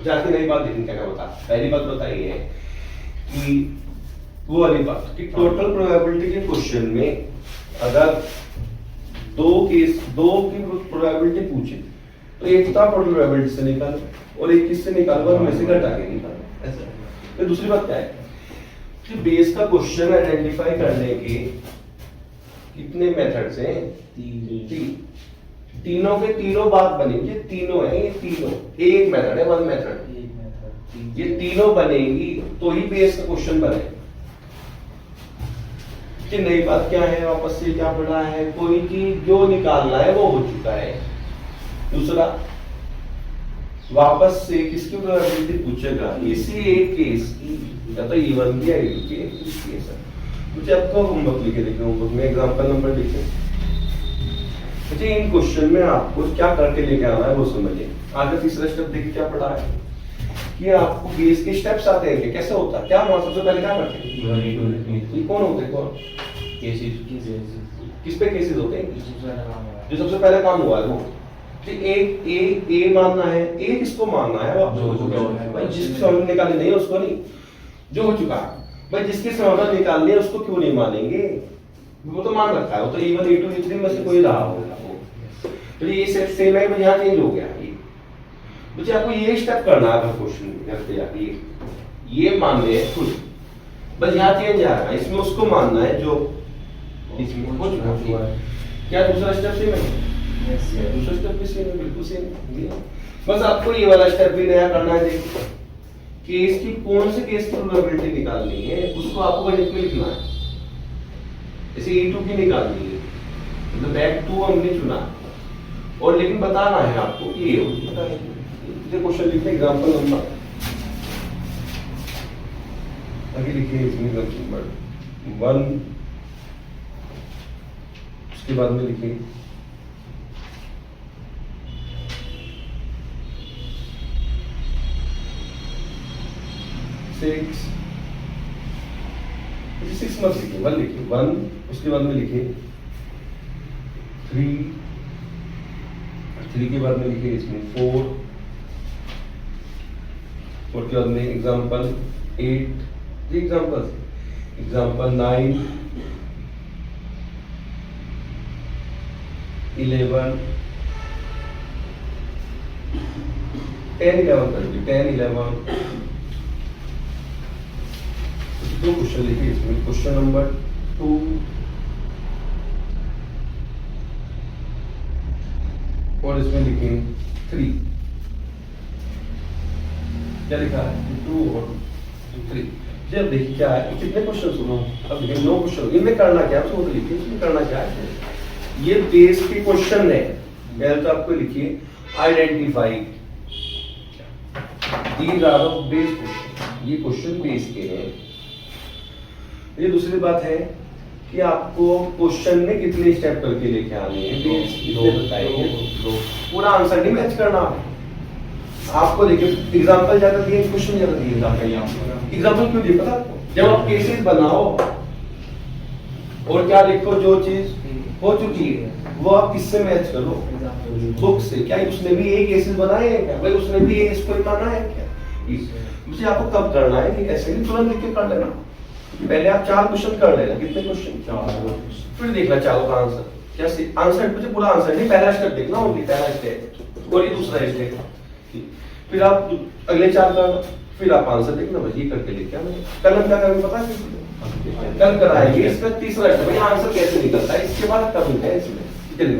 जाती नई बात देखने क्या बता, पहली बात बताई है कि वो वाली बात कि टोटल प्रोबेबिलिटी के क्वेश्चन में अगर 2 की प्रोबेबिलिटी पूछे तो एक था प्रोबेबिलिटी से निकालो और एक किससे निकालो, और में से घटा के निकालो, ऐसा। फिर दूसरी बात क्या है कि बेस का क्वेश्चन आइडेंटिफाई करने के कितने मेथड्स हैं, 3। तीनों के तीनों बात बनेंगे, तीनों है ये तीनों, एक मेथड है, वन मेथड। एक मेथड ये तीनों बनेगी तो ही बेस का क्वेश्चन बने। कि नई बात क्या है, वापस से क्या पढ़ा है, कोई चीज जो निकालना है वो हो चुका है। दूसरा, वापस से किसकी प्रोबेबिलिटी पूछेगा, इसी एक केस की, या तो E1 की या E2 की केस है। मुझे आपको होमवर्क लिखे देखे, होमवर्क में एग्जांपल नंबर लिखे। मुझे इन क्वेश्चन में आपको क्या करके लेके आना है वो समझिए। आगे तीसरा स्टेप देखिए क्या पढ़ा है कि आपको बेस के स्टेप्स आते हैं, कैसे होता है, क्या हुआ, सबसे पहले क्या करते हैं, E1 E2 लिखनी ये कौन होते हैं, कौन केसेस किस पे केसेस होते हैं, दूसरा काम हुआ जो सबसे पहले काम हुआ है वो। तो एक ए मानना है, ए किसको मानना है, जो हो चुका है। भाई जिसकी समझ निकालनी नहीं है उसको नहीं, जो हो चुका है। भाई जिसकी समझ निकालनी है उसको क्यों नहीं मानेंगे, वो तो मान रखा है, वो तो E1 E2 E3 में से कोई रहा होगा वो। तो ये सेट सेम है, यहाँ चेंज हो गया ये। मुझे आपको ये स्टेप करना है क्वेश्चन करते जाके, ये मानने हैं खुद, बस यहाँ चेंज आ रहा है, इसमें उसको मानना है जो इसमें हो चुका है। क्या दूसरा स्टेप सेम है, दूसरा स्टेप भी सेम है, बिल्कुल सेम है। बस आपको ये वाला स्टेप भी नया करना है। देखिए केस की कौन से केस की प्रोबेबिलिटी निकालनी है, उसको आपको गणित में लिखना है। जैसे E2 की निकालनी है, मतलब बैक 2 हमने चुना और लेकिन बताना है आपको कि ये हो चुका है। ये क्वेश्चन लिखते एग्जांपल नंबर, आगे लिखिए इसमें नंबर 1, उसके बाद में लिखिए 6, 6 मत लिखिए, 1 लिखिए, 1, उसके बाद में लिखिए 3 के बाद में लिखिए इसमें 4 के बाद में एग्जांपल 8, ये एग्जांपल 9, 11, 10, 11 कर लीजिए, 10, 11। दो क्वेश्चन लिखिए इसमें, क्वेश्चन नंबर 2 और इसमें लिखिए 3। क्या लिखा है, 2 और 3। जब देखिए क्या है, कितने क्वेश्चन सुनो, अब देखिए 9 क्वेश्चन, इनमें करना क्या है, वो तो लिखिए, इसमें करना क्या है, ये बेस के क्वेश्चन है। पहले तो आपको लिखिए identify these are the base question, ये क्वेश्चन बेस के हैं। ये दूसरी बात है कि आपको क्वेश्चन में कितने स्टेप करके लेके आने हैं, बेस कितने बताएंगे, पूरा आंसर नहीं मैच करना आपको। देखिए एग्जांपल ज्यादा दिए, क्वेश्चन ज्यादा दिए। एग्जांपल क्यों दिए पता आपको, जब आप केसेस बनाओ और क्या लिखो, जो चीज हो चुकी है वो आप किससे मैच करो, बुक से। क्या उसने भी एक केसेस बनाए हैं क्या, भाई उसने भी इसको ही माना है क्या, मुझे आपको कब करना है कि ऐसे नहीं तुरंत लिख के कर लेना। पहले आप 4 क्वेश्चन कर लेना, कितने क्वेश्चन, 4, फिर देखना चारों का आंसर क्या, आंसर मुझे पूरा आंसर नहीं, पहला स्टेप देखना, ओनली पहला स्टेप और ये दूसरा स्टेप, फिर आप अगले 4 करना, फिर आप आंसर देखना, बस ये करके लेके आना। कल हम क्या करेंगे पता है, कल कराएंगे इसका तीसरा स्टेप, आंसर कैसे निकलता है, इसके बाद कब है इसमें चलिए।